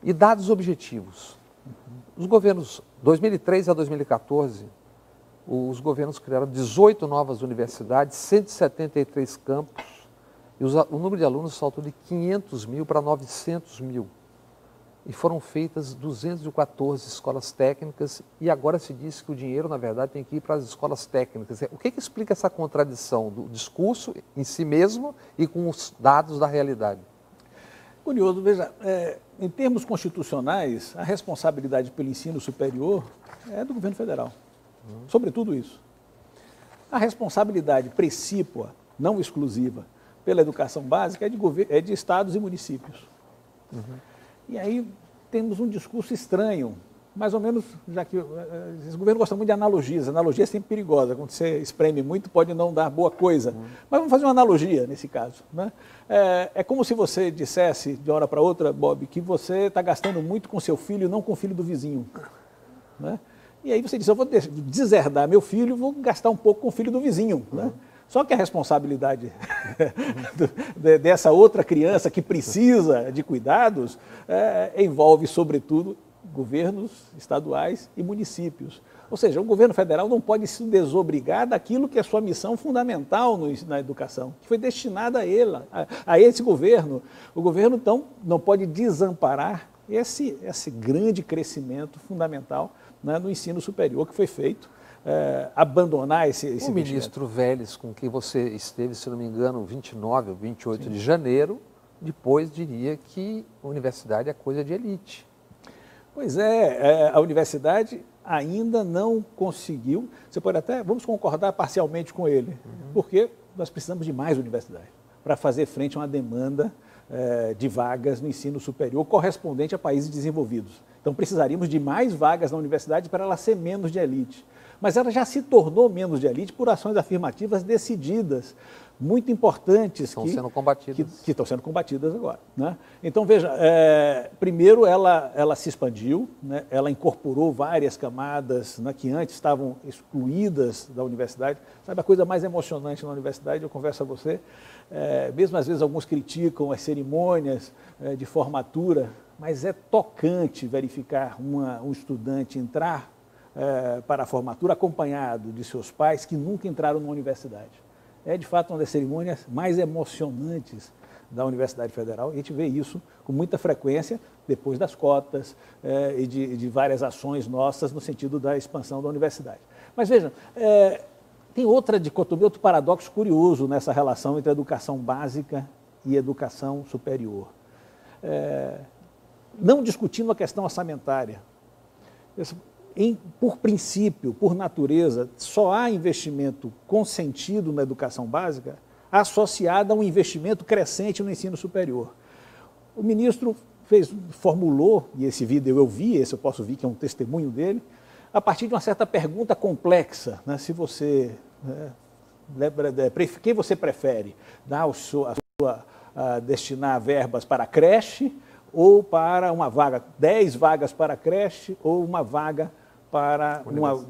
E dados objetivos. Os governos, 2003 a 2014, os governos criaram 18 novas universidades, 173 campos, e o número de alunos saltou de 500 mil para 900 mil. E foram feitas 214 escolas técnicas, e agora se diz que o dinheiro, na verdade, tem que ir para as escolas técnicas. O que explica essa contradição do discurso em si mesmo e com os dados da realidade? Curioso, veja, em termos constitucionais, a responsabilidade pelo ensino superior é do governo federal, sobretudo isso. A responsabilidade precípua, não exclusiva, pela educação básica é de estados e municípios. E aí temos um discurso estranho, mais ou menos, já que esse governo gosta muito de analogias. A analogia é sempre perigosa, quando você espreme muito pode não dar boa coisa. Mas vamos fazer uma analogia nesse caso, né? É como se você dissesse, de uma hora para outra, Bob, que você está gastando muito com seu filho e não com o filho do vizinho, né? E aí você diz, eu vou deserdar meu filho, vou gastar um pouco com o filho do vizinho, né? Só que a responsabilidade dessa outra criança que precisa de cuidados envolve, sobretudo, governos estaduais e municípios. Ou seja, o governo federal não pode se desobrigar daquilo que é sua missão fundamental na educação, que foi destinada a esse governo. O governo, então, não pode desamparar esse grande crescimento fundamental, né, no ensino superior que foi feito. Abandonar esse O ministro Vélez, com quem você esteve, se não me engano, 29 ou 28 de janeiro, depois diria que a universidade é coisa de elite. Pois é, a universidade ainda não conseguiu, você pode até, vamos concordar parcialmente com ele, porque nós precisamos de mais universidade para fazer frente a uma demanda de vagas no ensino superior correspondente a países desenvolvidos. Então precisaríamos de mais vagas na universidade para ela ser menos de elite. Mas ela já se tornou menos de elite por ações afirmativas decididas, muito importantes, que estão sendo combatidas agora, né? Então, veja, primeiro ela se expandiu, né? Ela incorporou várias camadas, né, que antes estavam excluídas da universidade. Sabe a coisa mais emocionante na universidade? Eu confesso a você, mesmo às vezes alguns criticam as cerimônias de formatura, mas é tocante verificar um estudante entrar para a formatura acompanhado de seus pais que nunca entraram numa universidade. É, de fato, uma das cerimônias mais emocionantes da Universidade Federal, e a gente vê isso com muita frequência depois das cotas e de várias ações nossas no sentido da expansão da universidade. Mas veja, tem outra dicotomia, outro paradoxo curioso nessa relação entre a educação básica e educação superior. Não discutindo a questão orçamentária, por princípio, por natureza, só há investimento consentido na educação básica associado a um investimento crescente no ensino superior. O ministro formulou, e esse vídeo eu vi, esse eu posso ver que é um testemunho dele, a partir de uma certa pergunta complexa, né? Se você, quem você prefere? Destinar verbas para a creche ou para uma vaga, 10 vagas para a creche ou uma vaga para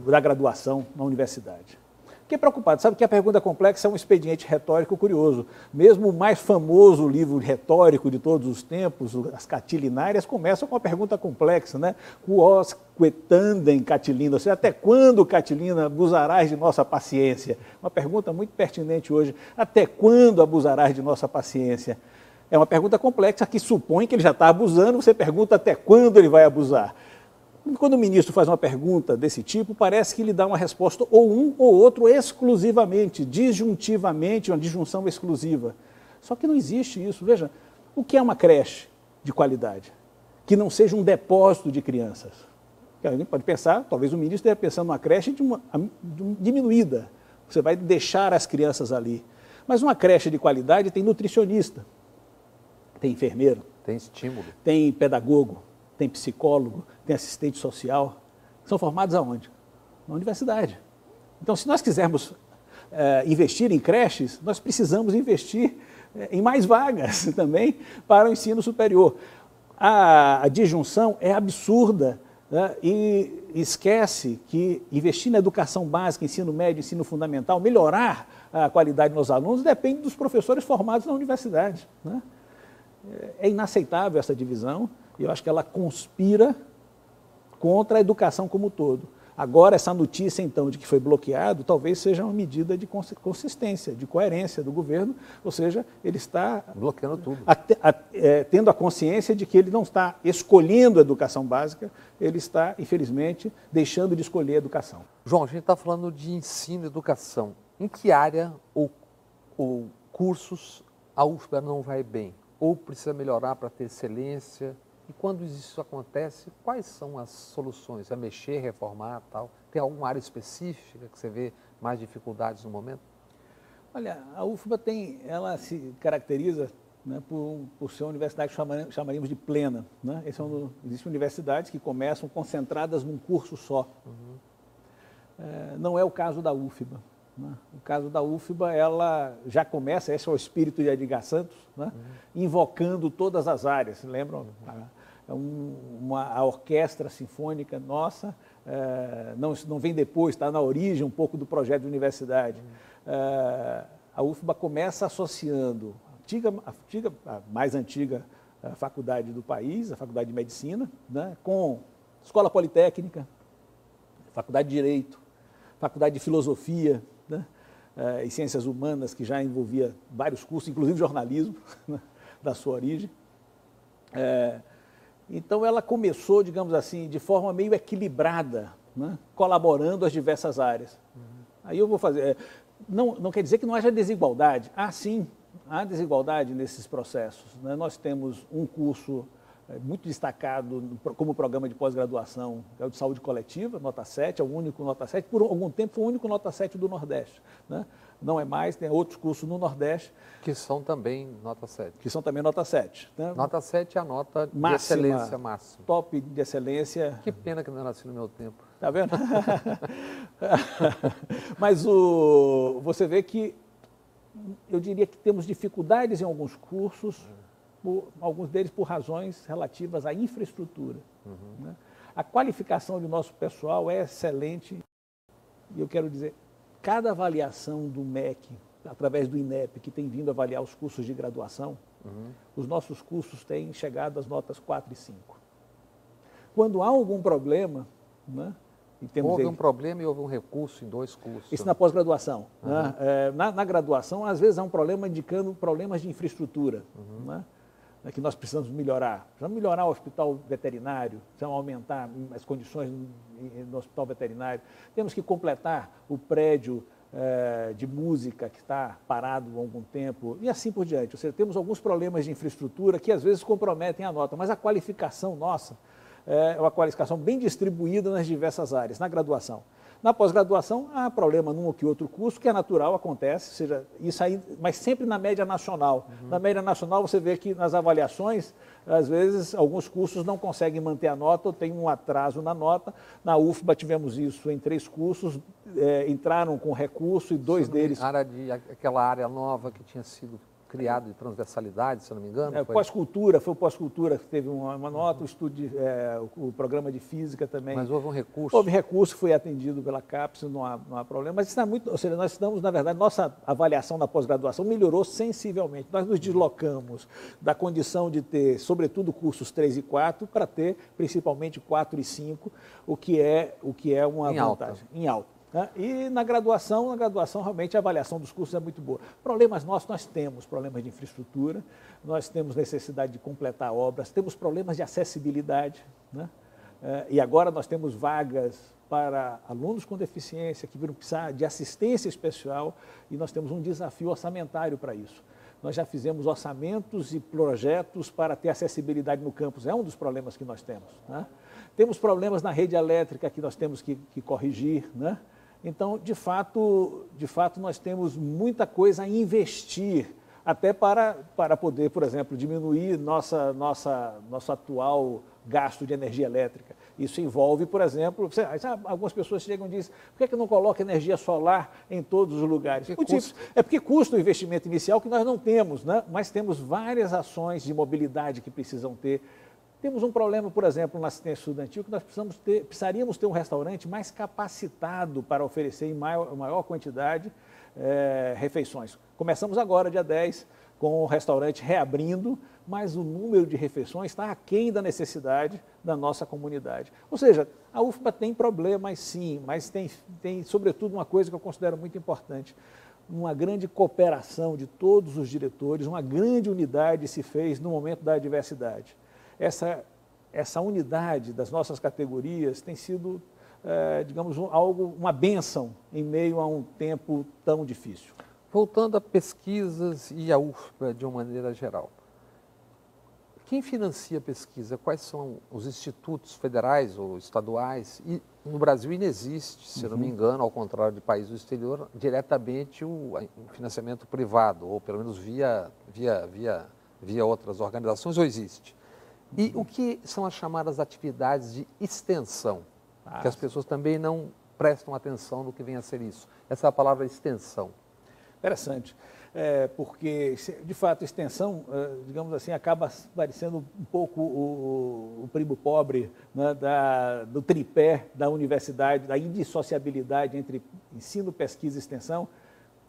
da graduação na universidade. Fiquei preocupado, sabe que a pergunta complexa é um expediente retórico curioso. Mesmo o mais famoso livro retórico de todos os tempos, as Catilinárias, começam com uma pergunta complexa, né? Quos quetandem, Catilina? Ou seja, até quando, Catilina, abusarás de nossa paciência? Uma pergunta muito pertinente hoje. Até quando abusarás de nossa paciência? É uma pergunta complexa que supõe que ele já está abusando, você pergunta até quando ele vai abusar. Quando o ministro faz uma pergunta desse tipo, parece que ele dá uma resposta ou um ou outro exclusivamente, disjuntivamente, uma disjunção exclusiva. Só que não existe isso. Veja, o que é uma creche de qualidade? Que não seja um depósito de crianças. Alguém pode pensar, talvez o ministro esteja pensando numa creche diminuída. Você vai deixar as crianças ali. Mas uma creche de qualidade tem nutricionista, tem enfermeiro, tem estímulo, tem pedagogo, tem psicólogo, tem assistente social. São formados aonde? Na universidade. Então, se nós quisermos investir em creches, nós precisamos investir em mais vagas também para o ensino superior. A disjunção é absurda, né? E esquece que investir na educação básica, ensino médio, ensino fundamental, melhorar a qualidade dos alunos, depende dos professores formados na universidade, né? É inaceitável essa divisão e eu acho que ela conspira contra a educação como um todo. Agora, essa notícia, então, de que foi bloqueado, talvez seja uma medida de consistência, de coerência do governo, ou seja, ele está bloqueando tudo, tendo a consciência de que ele não está escolhendo a educação básica, ele está, infelizmente, deixando de escolher a educação. João, a gente está falando de ensino e educação. Em que área ou cursos a UFBA não vai bem? Ou precisa melhorar para ter excelência? E quando isso acontece, quais são as soluções? É mexer, reformar, tal? Tem alguma área específica que você vê mais dificuldades no momento? Olha, a UFBA ela se caracteriza, né, por ser uma universidade que chamaríamos de plena, né? Existem universidades que começam concentradas num curso só. Não é o caso da UFBA. Né? O caso da UFBA, ela já começa, esse é o espírito de Edgar Santos, né? Invocando todas as áreas, lembram? A orquestra sinfônica nossa não vem depois, está na origem um pouco do projeto de universidade. A UFBA começa associando a mais antiga faculdade do país, a Faculdade de Medicina, né? Com Escola Politécnica, Faculdade de Direito, Faculdade de Filosofia, né? E Ciências Humanas, que já envolvia vários cursos, inclusive jornalismo, né? Da sua origem. Então, ela começou, digamos assim, de forma meio equilibrada, né? Colaborando as diversas áreas. Aí eu vou fazer... Não quer dizer que não haja desigualdade. Sim, há desigualdade nesses processos, né? Nós temos um curso muito destacado como programa de pós-graduação, que é o de saúde coletiva, nota 7, é o único nota 7, por algum tempo foi o único nota 7 do Nordeste, né? Não é mais, tem outros cursos no Nordeste. Que são também nota 7. Que são também nota 7. Né? Nota 7 é a nota de máxima, excelência máxima. Top de excelência. Que pena que não nasci no meu tempo. Tá vendo? Mas você vê que eu diria que temos dificuldades em alguns cursos, alguns deles por razões relativas à infraestrutura. Né? A qualificação do nosso pessoal é excelente, e eu quero dizer, cada avaliação do MEC, através do INEP, que tem vindo avaliar os cursos de graduação, os nossos cursos têm chegado às notas 4 e 5. Quando há algum problema, né, houve um problema e houve um recurso em 2 cursos. Isso na pós-graduação. Né? Na graduação, às vezes há um problema indicando problemas de infraestrutura, né, que nós precisamos melhorar. Precisamos melhorar o hospital veterinário, precisamos aumentar as condições no hospital veterinário. Temos que completar o prédio de música que está parado há algum tempo e assim por diante. Ou seja, temos alguns problemas de infraestrutura que às vezes comprometem a nota, mas a qualificação nossa é uma qualificação bem distribuída nas diversas áreas, na graduação. Na pós-graduação, há problema num ou que outro curso, que é natural, acontece, ou seja, isso aí, mas sempre na média nacional. Na média nacional, você vê que nas avaliações, às vezes, alguns cursos não conseguem manter a nota ou tem um atraso na nota. Na UFBA tivemos isso em 3 cursos, entraram com recurso e 2 deles... Aquela área nova que tinha sido criado de transversalidade, se eu não me engano. Pós-cultura, foi o pós-cultura que teve uma nota, o programa de física também. Mas houve um recurso? Houve recurso, foi atendido pela CAPES, não há problema. Mas isso é muito, ou seja, nós estamos, na verdade, nossa avaliação da pós-graduação melhorou sensivelmente. Nós nos deslocamos da condição de ter, sobretudo, cursos 3 e 4, para ter, principalmente, 4 e 5, o que é uma vantagem. Em alta. E na graduação realmente a avaliação dos cursos é muito boa. Problemas nossos, nós temos problemas de infraestrutura, nós temos necessidade de completar obras, temos problemas de acessibilidade, né? E agora nós temos vagas para alunos com deficiência que vão precisar de assistência especial e nós temos um desafio orçamentário para isso. Nós já fizemos orçamentos e projetos para ter acessibilidade no campus, é um dos problemas que nós temos, né? Temos problemas na rede elétrica que nós temos que corrigir, né? Então, de fato, nós temos muita coisa a investir, até para poder, por exemplo, diminuir nosso atual gasto de energia elétrica. Isso envolve, por exemplo, algumas pessoas chegam e dizem, por que não coloca energia solar em todos os lugares? É porque custa o investimento inicial que nós não temos, né? Mas temos várias ações de mobilidade que precisam ter. Temos um problema, por exemplo, na assistência estudantil, que nós precisaríamos ter um restaurante mais capacitado para oferecer em maior quantidade refeições. Começamos agora, dia 10, com o restaurante reabrindo, mas o número de refeições está aquém da necessidade da nossa comunidade. Ou seja, a UFBA tem problemas sim, mas tem sobretudo uma coisa que eu considero muito importante, uma grande cooperação de todos os diretores, uma grande unidade se fez no momento da adversidade. Essa unidade das nossas categorias tem sido, digamos, uma bênção em meio a um tempo tão difícil. Voltando a pesquisas e a UFBA de uma maneira geral. Quem financia a pesquisa? Quais são os institutos federais ou estaduais? E no Brasil inexiste, se não me engano, ao contrário de países do exterior, diretamente o financiamento privado, ou pelo menos via outras organizações, ou existe? E o que são as chamadas atividades de extensão? Que as pessoas também não prestam atenção no que vem a ser isso. Essa é a palavra extensão. Interessante, porque, de fato, extensão, digamos assim, acaba parecendo um pouco o primo pobre, né, do tripé da universidade, da indissociabilidade entre ensino, pesquisa e extensão.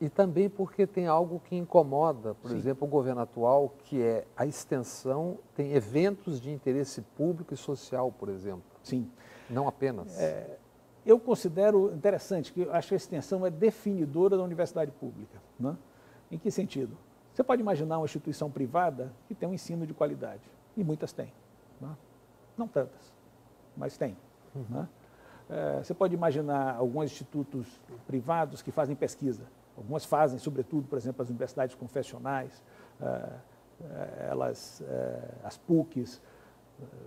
E também porque tem algo que incomoda, por exemplo, o governo atual, que é a extensão, tem eventos de interesse público e social, por exemplo. Sim. Não apenas. Eu considero interessante que eu acho que a extensão é definidora da universidade pública. Né? Em que sentido? Você pode imaginar uma instituição privada que tem um ensino de qualidade, e muitas têm. Né? Não tantas, mas tem. Né? Você pode imaginar alguns institutos privados que fazem pesquisa. Algumas fazem, sobretudo, por exemplo, as universidades confessionais, as PUCs,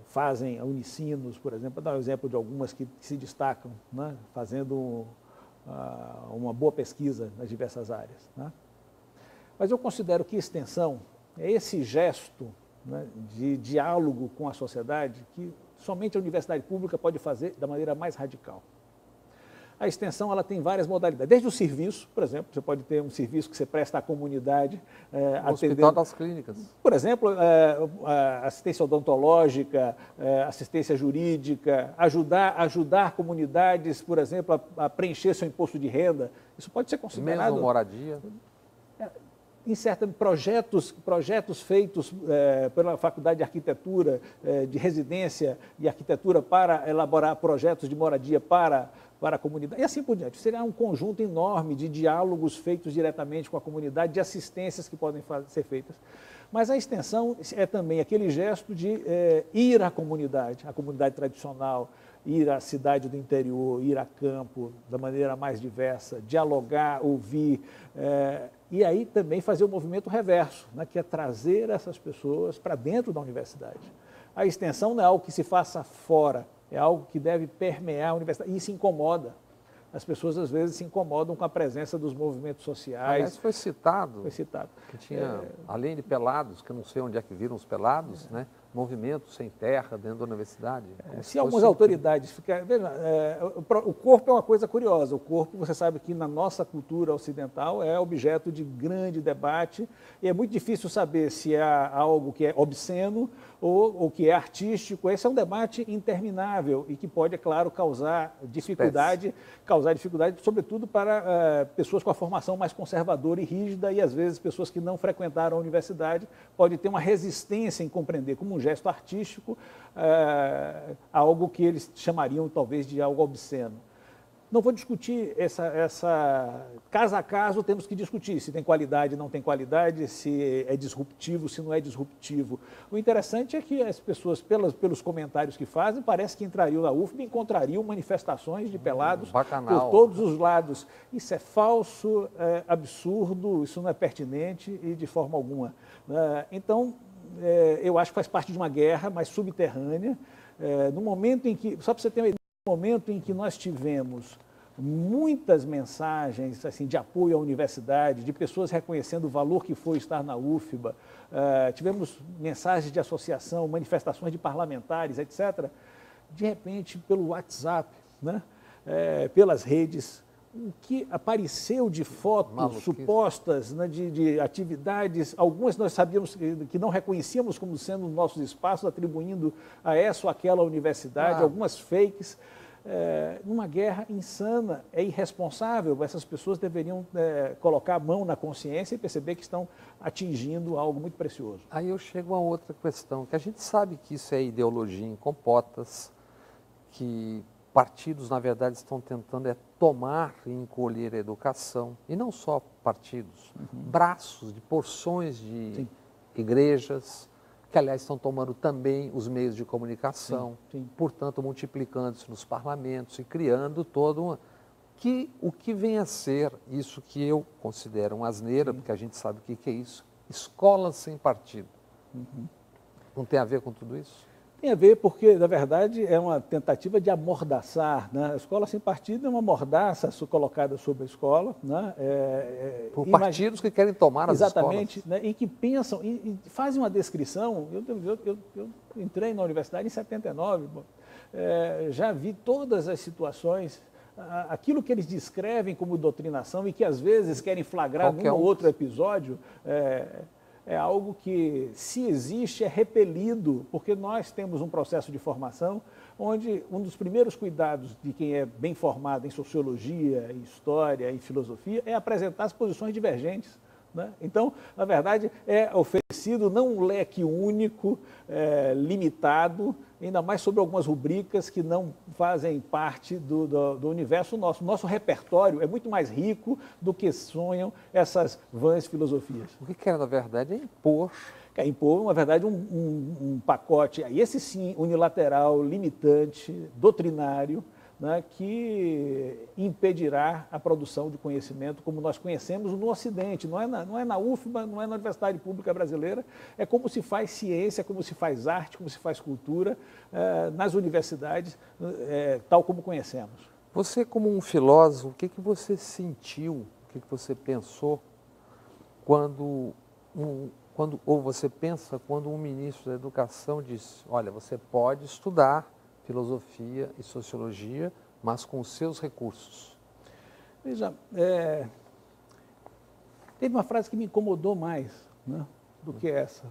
fazem a Unicinos, por exemplo, para dar um exemplo de algumas que se destacam, né, fazendo uma boa pesquisa nas diversas áreas. Né? Mas eu considero que extensão é esse gesto, né, de diálogo com a sociedade que somente a universidade pública pode fazer da maneira mais radical. A extensão ela tem várias modalidades, desde o serviço, por exemplo, você pode ter um serviço que você presta à comunidade. O Hospital das Clínicas. Por exemplo, assistência odontológica, assistência jurídica, ajudar comunidades, por exemplo, a preencher seu imposto de renda. Isso pode ser considerado... Mesmo moradia. Em certos projetos feitos pela Faculdade de Arquitetura, de residência e arquitetura para elaborar projetos de moradia para a comunidade, e assim por diante. Será um conjunto enorme de diálogos feitos diretamente com a comunidade, de assistências que podem ser feitas. Mas a extensão é também aquele gesto de ir à comunidade tradicional, ir à cidade do interior, ir a campo da maneira mais diversa, dialogar, ouvir, e aí também fazer o movimento reverso, né, que é trazer essas pessoas para dentro da universidade. A extensão não é algo que se faça fora, é algo que deve permear a universidade. E isso incomoda. As pessoas, às vezes, se incomodam com a presença dos movimentos sociais. Aliás, foi citado. Foi citado. Que tinha, além de pelados, que eu não sei onde é que viram os pelados, né? Movimentos sem terra dentro da universidade. Se algumas autoridades ficarem... Veja, o corpo é uma coisa curiosa. O corpo, você sabe que na nossa cultura ocidental é objeto de grande debate e é muito difícil saber se é algo que é obsceno ou que é artístico. Esse é um debate interminável e que pode, é claro, causar dificuldade, sobretudo para pessoas com a formação mais conservadora e rígida e, às vezes, pessoas que não frequentaram a universidade podem ter uma resistência em compreender como um gesto artístico, algo que eles chamariam talvez de algo obsceno. Não vou discutir caso a caso temos que discutir se tem qualidade, não tem qualidade, se é disruptivo, se não é disruptivo. O interessante é que as pessoas, pelos comentários que fazem, parece que entrariam na UFBA e encontrariam manifestações de pelados por todos os lados. Isso é falso, é absurdo, isso não é pertinente e de forma alguma. Então, eu acho que faz parte de uma guerra mais subterrânea, no momento em que, só para você ter uma ideia, no momento em que nós tivemos muitas mensagens assim, de apoio à universidade, de pessoas reconhecendo o valor que foi estar na UFBA, tivemos mensagens de associação, manifestações de parlamentares, etc., de repente, pelo WhatsApp, né? Pelas redes, o que apareceu de fotos supostas, né, de atividades, algumas nós sabíamos que não reconhecíamos como sendo nossos espaços, atribuindo a essa ou aquela universidade, algumas fakes, numa guerra insana, é irresponsável. Essas pessoas deveriam colocar a mão na consciência e perceber que estão atingindo algo muito precioso. Aí eu chego a outra questão, que a gente sabe que isso é ideologia em compotas, que partidos, na verdade, estão tentando tomar e encolher a educação, e não só partidos, braços de porções de igrejas, que, aliás, estão tomando também os meios de comunicação, portanto, multiplicando-se nos parlamentos e criando todo uma... o que vem a ser isso que eu considero uma asneira, porque a gente sabe o que é isso, escola sem partido. Não tem a ver com tudo isso? Tem a ver porque, na verdade, é uma tentativa de amordaçar, né? A escola sem partido é uma mordaça colocada sobre a escola, né? Por partidos que querem tomar as escolas. Exatamente, né? E que pensam, e fazem uma descrição. Eu entrei na universidade em 79, já vi todas as situações, aquilo que eles descrevem como doutrinação e que às vezes querem flagrar num ou outro episódio, é algo que, se existe, é repelido, porque nós temos um processo de formação onde um dos primeiros cuidados de quem é bem formado em sociologia, em história, em filosofia, é apresentar as posições divergentes, né? Então, na verdade, é oferecido não um leque único, limitado, ainda mais sobre algumas rubricas que não fazem parte do universo nosso. Nosso repertório é muito mais rico do que sonham essas vãs filosofias. O que quer, na verdade, é impor. Impor, na verdade, um pacote, esse sim, unilateral, limitante, doutrinário, né, que impedirá a produção de conhecimento como nós conhecemos no Ocidente. Não é na UFBA, não é na Universidade Pública Brasileira, é como se faz ciência, como se faz arte, como se faz cultura nas universidades, tal como conhecemos. Você, como um filósofo, o que você sentiu, o que você pensou quando você pensa quando um ministro da Educação diz, olha, você pode estudar filosofia e sociologia, mas com os seus recursos? Veja, teve uma frase que me incomodou mais, né, do que essa,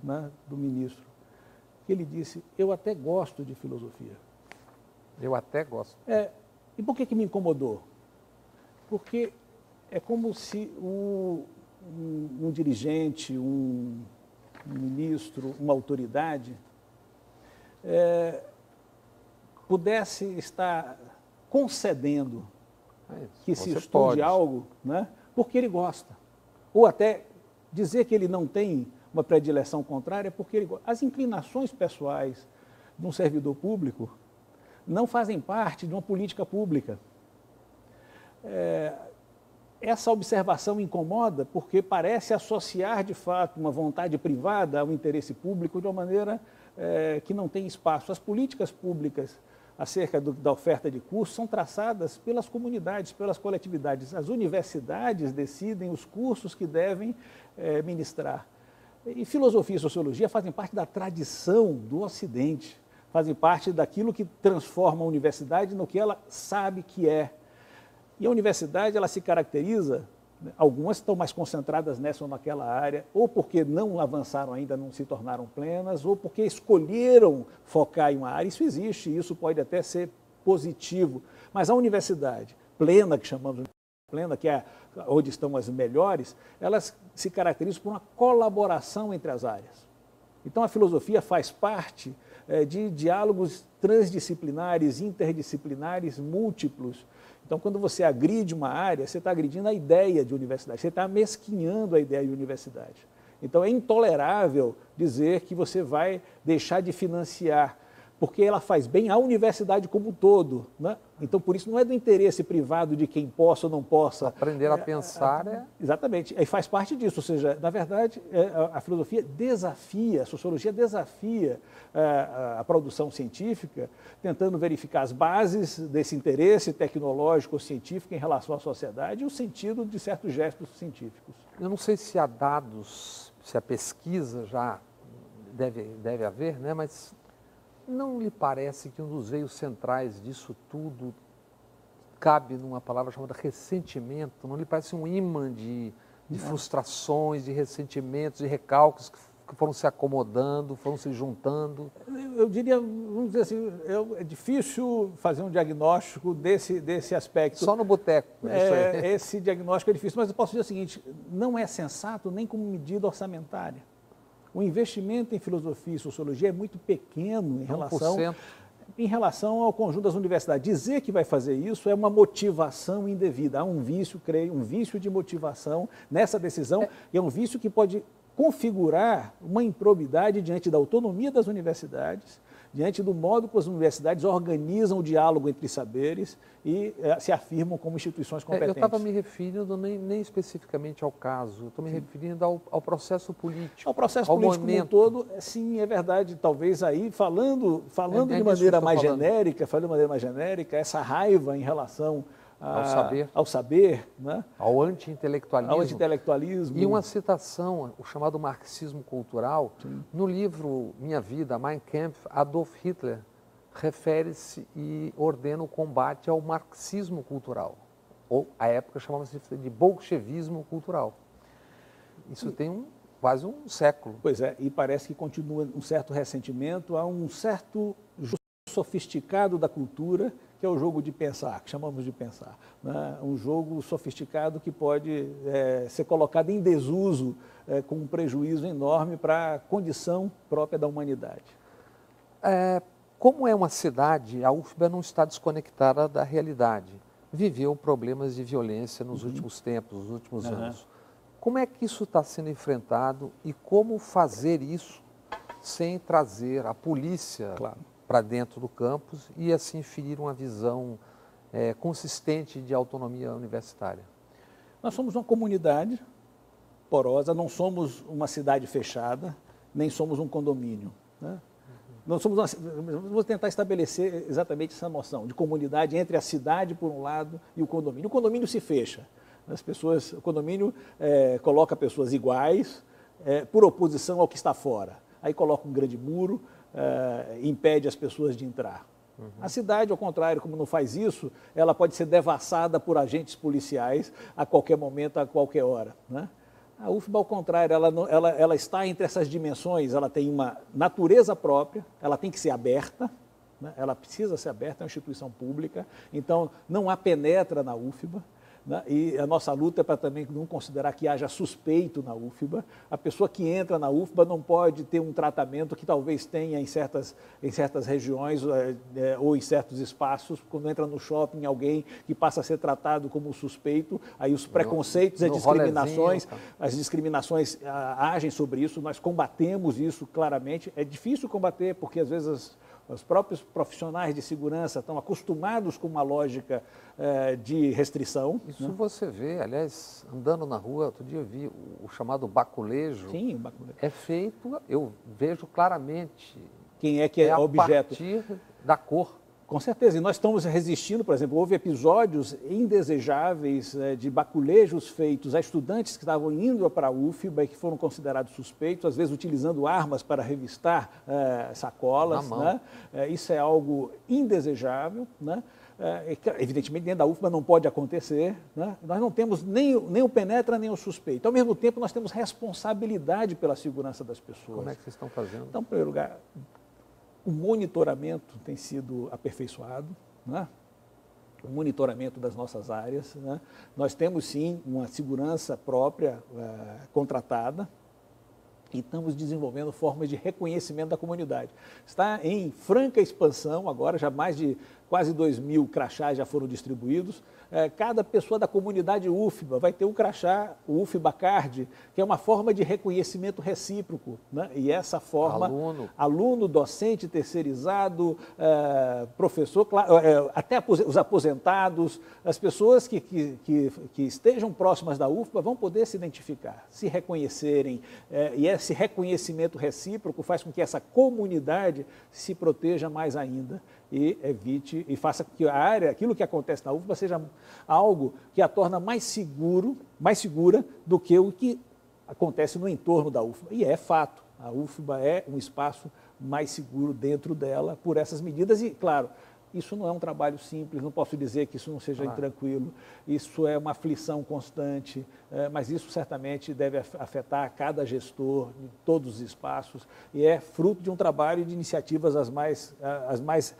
né, do ministro, que ele disse, eu até gosto de filosofia. Eu até gosto. E por que me incomodou? Porque é como se um dirigente, um ministro, uma autoridade, pudesse estar concedendo que se estude algo, né, porque ele gosta. Ou até dizer que ele não tem uma predileção contrária porque ele gosta. As inclinações pessoais de um servidor público não fazem parte de uma política pública. Essa observação incomoda porque parece associar, de fato, uma vontade privada ao interesse público de uma maneira que não tem espaço. As políticas públicas acerca da oferta de cursos são traçadas pelas comunidades, pelas coletividades. As universidades decidem os cursos que devem ministrar. E filosofia e sociologia fazem parte da tradição do Ocidente, fazem parte daquilo que transforma a universidade no que ela sabe que é. E a universidade, ela se caracteriza, algumas estão mais concentradas nessa ou naquela área, ou porque não avançaram ainda, não se tornaram plenas, ou porque escolheram focar em uma área. Isso existe, isso pode até ser positivo. Mas a universidade plena, que chamamos de plena, que é onde estão as melhores, elas se caracterizam por uma colaboração entre as áreas. Então a filosofia faz parte de diálogos transdisciplinares, interdisciplinares, múltiplos. Então, quando você agride uma área, você está agredindo a ideia de universidade, você está mesquinhando a ideia de universidade. Então, é intolerável dizer que você vai deixar de financiar, porque ela faz bem à universidade como um todo, né? Então, por isso, não é do interesse privado de quem possa ou não possa. Aprender a pensar Exatamente, e faz parte disso, ou seja, na verdade, a filosofia desafia, a sociologia desafia a produção científica, tentando verificar as bases desse interesse tecnológico ou científico em relação à sociedade e o sentido de certos gestos científicos. Eu não sei se há dados, se a pesquisa já deve haver, né? Mas Não lhe parece que um dos veios centrais disso tudo cabe numa palavra chamada ressentimento? Não lhe parece um imã de frustrações, de ressentimentos, de recalques que foram se acomodando, foram se juntando? Eu diria, vamos dizer assim, é difícil fazer um diagnóstico desse aspecto. Só no boteco. Esse diagnóstico é difícil, mas eu posso dizer o seguinte, não é sensato nem como medida orçamentária. O investimento em filosofia e sociologia é muito pequeno em relação ao conjunto das universidades. Dizer que vai fazer isso é uma motivação indevida. Há um vício, creio, um vício de motivação nessa decisão, e é um vício que pode configurar uma improbidade diante da autonomia das universidades, diante do modo como as universidades organizam o diálogo entre saberes e se afirmam como instituições competentes. Eu estava me referindo nem especificamente ao caso, estou me referindo ao processo político. Ao processo político como um todo, sim, é verdade. Talvez aí, falando de maneira mais genérica, essa raiva em relação ao saber, né? Ao anti-intelectualismo. Ao anti-intelectualismo. E uma citação, o chamado marxismo cultural, no livro Minha Vida, Mein Kampf, Adolf Hitler refere-se e ordena o combate ao marxismo cultural, ou à época chamava-se de bolchevismo cultural. Isso tem quase um século. Pois é, e parece que continua um certo ressentimento a um certo jogo sofisticado da cultura, que é o jogo de pensar, que chamamos de pensar. Né? Um jogo sofisticado que pode ser colocado em desuso com um prejuízo enorme para a condição própria da humanidade. Como é uma cidade, a UFBA não está desconectada da realidade. Viveu problemas de violência nos últimos tempos, nos últimos anos. Como é que isso está sendo enfrentado e como fazer isso sem trazer a polícia para dentro do campus e assim ferir uma visão consistente de autonomia universitária? Nós somos uma comunidade porosa, não somos uma cidade fechada, nem somos um condomínio, né? Nós somos vou tentar estabelecer exatamente essa noção de comunidade entre a cidade, por um lado, e o condomínio. O condomínio se fecha. O condomínio coloca pessoas iguais por oposição ao que está fora. Aí coloca um grande muro, impede as pessoas de entrar. A cidade, ao contrário, como não faz isso, ela pode ser devassada por agentes policiais a qualquer momento, a qualquer hora, né? A UFBA, ao contrário, ela está entre essas dimensões, ela tem uma natureza própria, ela tem que ser aberta, né? Ela precisa ser aberta, é uma instituição pública, então não há penetra na UFBA. Né? E a nossa luta é para também não considerar que haja suspeito na UFBA. A pessoa que entra na UFBA não pode ter um tratamento que talvez tenha em certas regiões ou em certos espaços. Quando entra no shopping alguém que passa a ser tratado como suspeito, aí os preconceitos e as discriminações agem sobre isso. Nós combatemos isso claramente. É difícil combater porque às vezes os próprios profissionais de segurança estão acostumados com uma lógica de restrição. Isso, né? Você vê, aliás, andando na rua, outro dia eu vi o chamado baculejo. Sim, o baculejo. É feito, eu vejo claramente. Quem é que é objeto? A partir da cor. Com certeza, e nós estamos resistindo, por exemplo, houve episódios indesejáveis de baculejos feitos a estudantes que estavam indo para a UFBA e que foram considerados suspeitos, às vezes utilizando armas para revistar sacolas, né? Isso é algo indesejável, né? Evidentemente, dentro da UFBA não pode acontecer, né? Nós não temos nem o penetra, nem o suspeito. Ao mesmo tempo, nós temos responsabilidade pela segurança das pessoas. Como é que vocês estão fazendo? Então, em primeiro lugar, o monitoramento tem sido aperfeiçoado, né? O monitoramento das nossas áreas, né? Nós temos, sim, uma segurança própria contratada e estamos desenvolvendo formas de reconhecimento da comunidade. Está em franca expansão agora, já mais de quase 2.000 crachás já foram distribuídos. Cada pessoa da comunidade UFBA vai ter um crachá, o UFBA Card, que é uma forma de reconhecimento recíproco, né? E essa forma, aluno, docente, terceirizado, professor, até os aposentados, as pessoas que estejam próximas da UFBA vão poder se identificar, se reconhecerem, e esse reconhecimento recíproco faz com que essa comunidade se proteja mais ainda e evite e faça com que a área, aquilo que acontece na UFBA, seja algo que a torna mais segura do que o que acontece no entorno da UFBA. E é fato, a UFBA é um espaço mais seguro dentro dela por essas medidas e, claro, isso não é um trabalho simples, não posso dizer que isso não seja intranquilo, isso é uma aflição constante, mas isso certamente deve afetar cada gestor em todos os espaços e é fruto de um trabalho de iniciativas as mais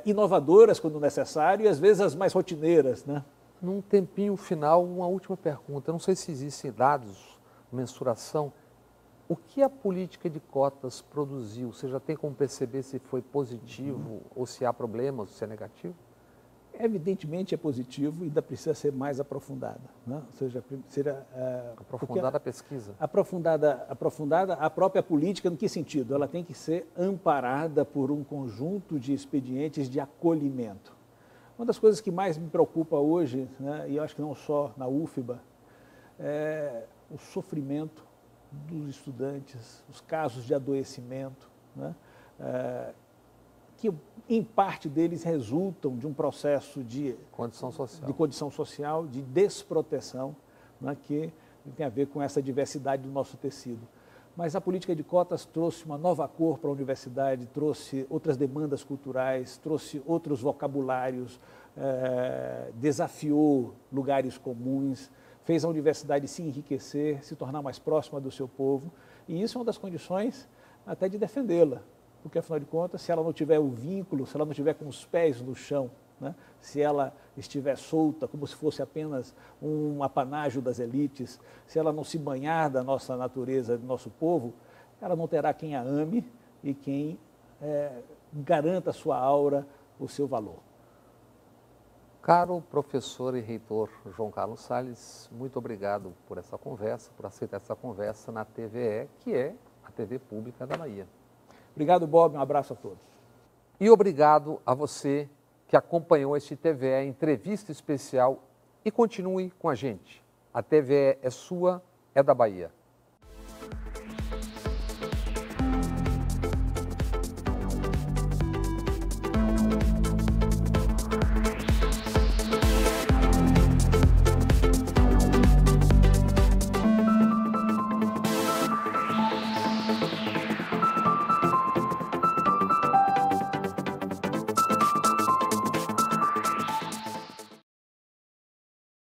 inovadoras quando necessário e às vezes as mais rotineiras, né? Num tempinho final, uma última pergunta, eu não sei se existem dados, mensuração, o que a política de cotas produziu? Você já tem como perceber se foi positivo ou se há problemas, ou se é negativo? Evidentemente é positivo e ainda precisa ser mais aprofundada. Né? Ou seja, aprofundada a pesquisa. Aprofundada a própria política, no que sentido? Ela tem que ser amparada por um conjunto de expedientes de acolhimento. Uma das coisas que mais me preocupa hoje, né, e eu acho que não só na UFBA, é o sofrimento dos estudantes, os casos de adoecimento, né, que em parte deles resultam de um processo de condição social, de desproteção, né, que tem a ver com essa diversidade do nosso tecido. Mas a política de cotas trouxe uma nova cor para a universidade, trouxe outras demandas culturais, trouxe outros vocabulários, desafiou lugares comuns, fez a universidade se enriquecer, se tornar mais próxima do seu povo, e isso é uma das condições até de defendê-la, porque afinal de contas, se ela não tiver o vínculo, se ela não tiver com os pés no chão, né, se ela estiver solta, como se fosse apenas um apanágio das elites, se ela não se banhar da nossa natureza, do nosso povo, ela não terá quem a ame e quem garanta a sua aura, o seu valor. Caro professor e reitor João Carlos Salles, muito obrigado por essa conversa, por aceitar essa conversa na TVE, que é a TV pública da Bahia. Obrigado, Bob, um abraço a todos. E obrigado a você que acompanhou este TVE Entrevista Especial e continue com a gente. A TVE é sua, é da Bahia.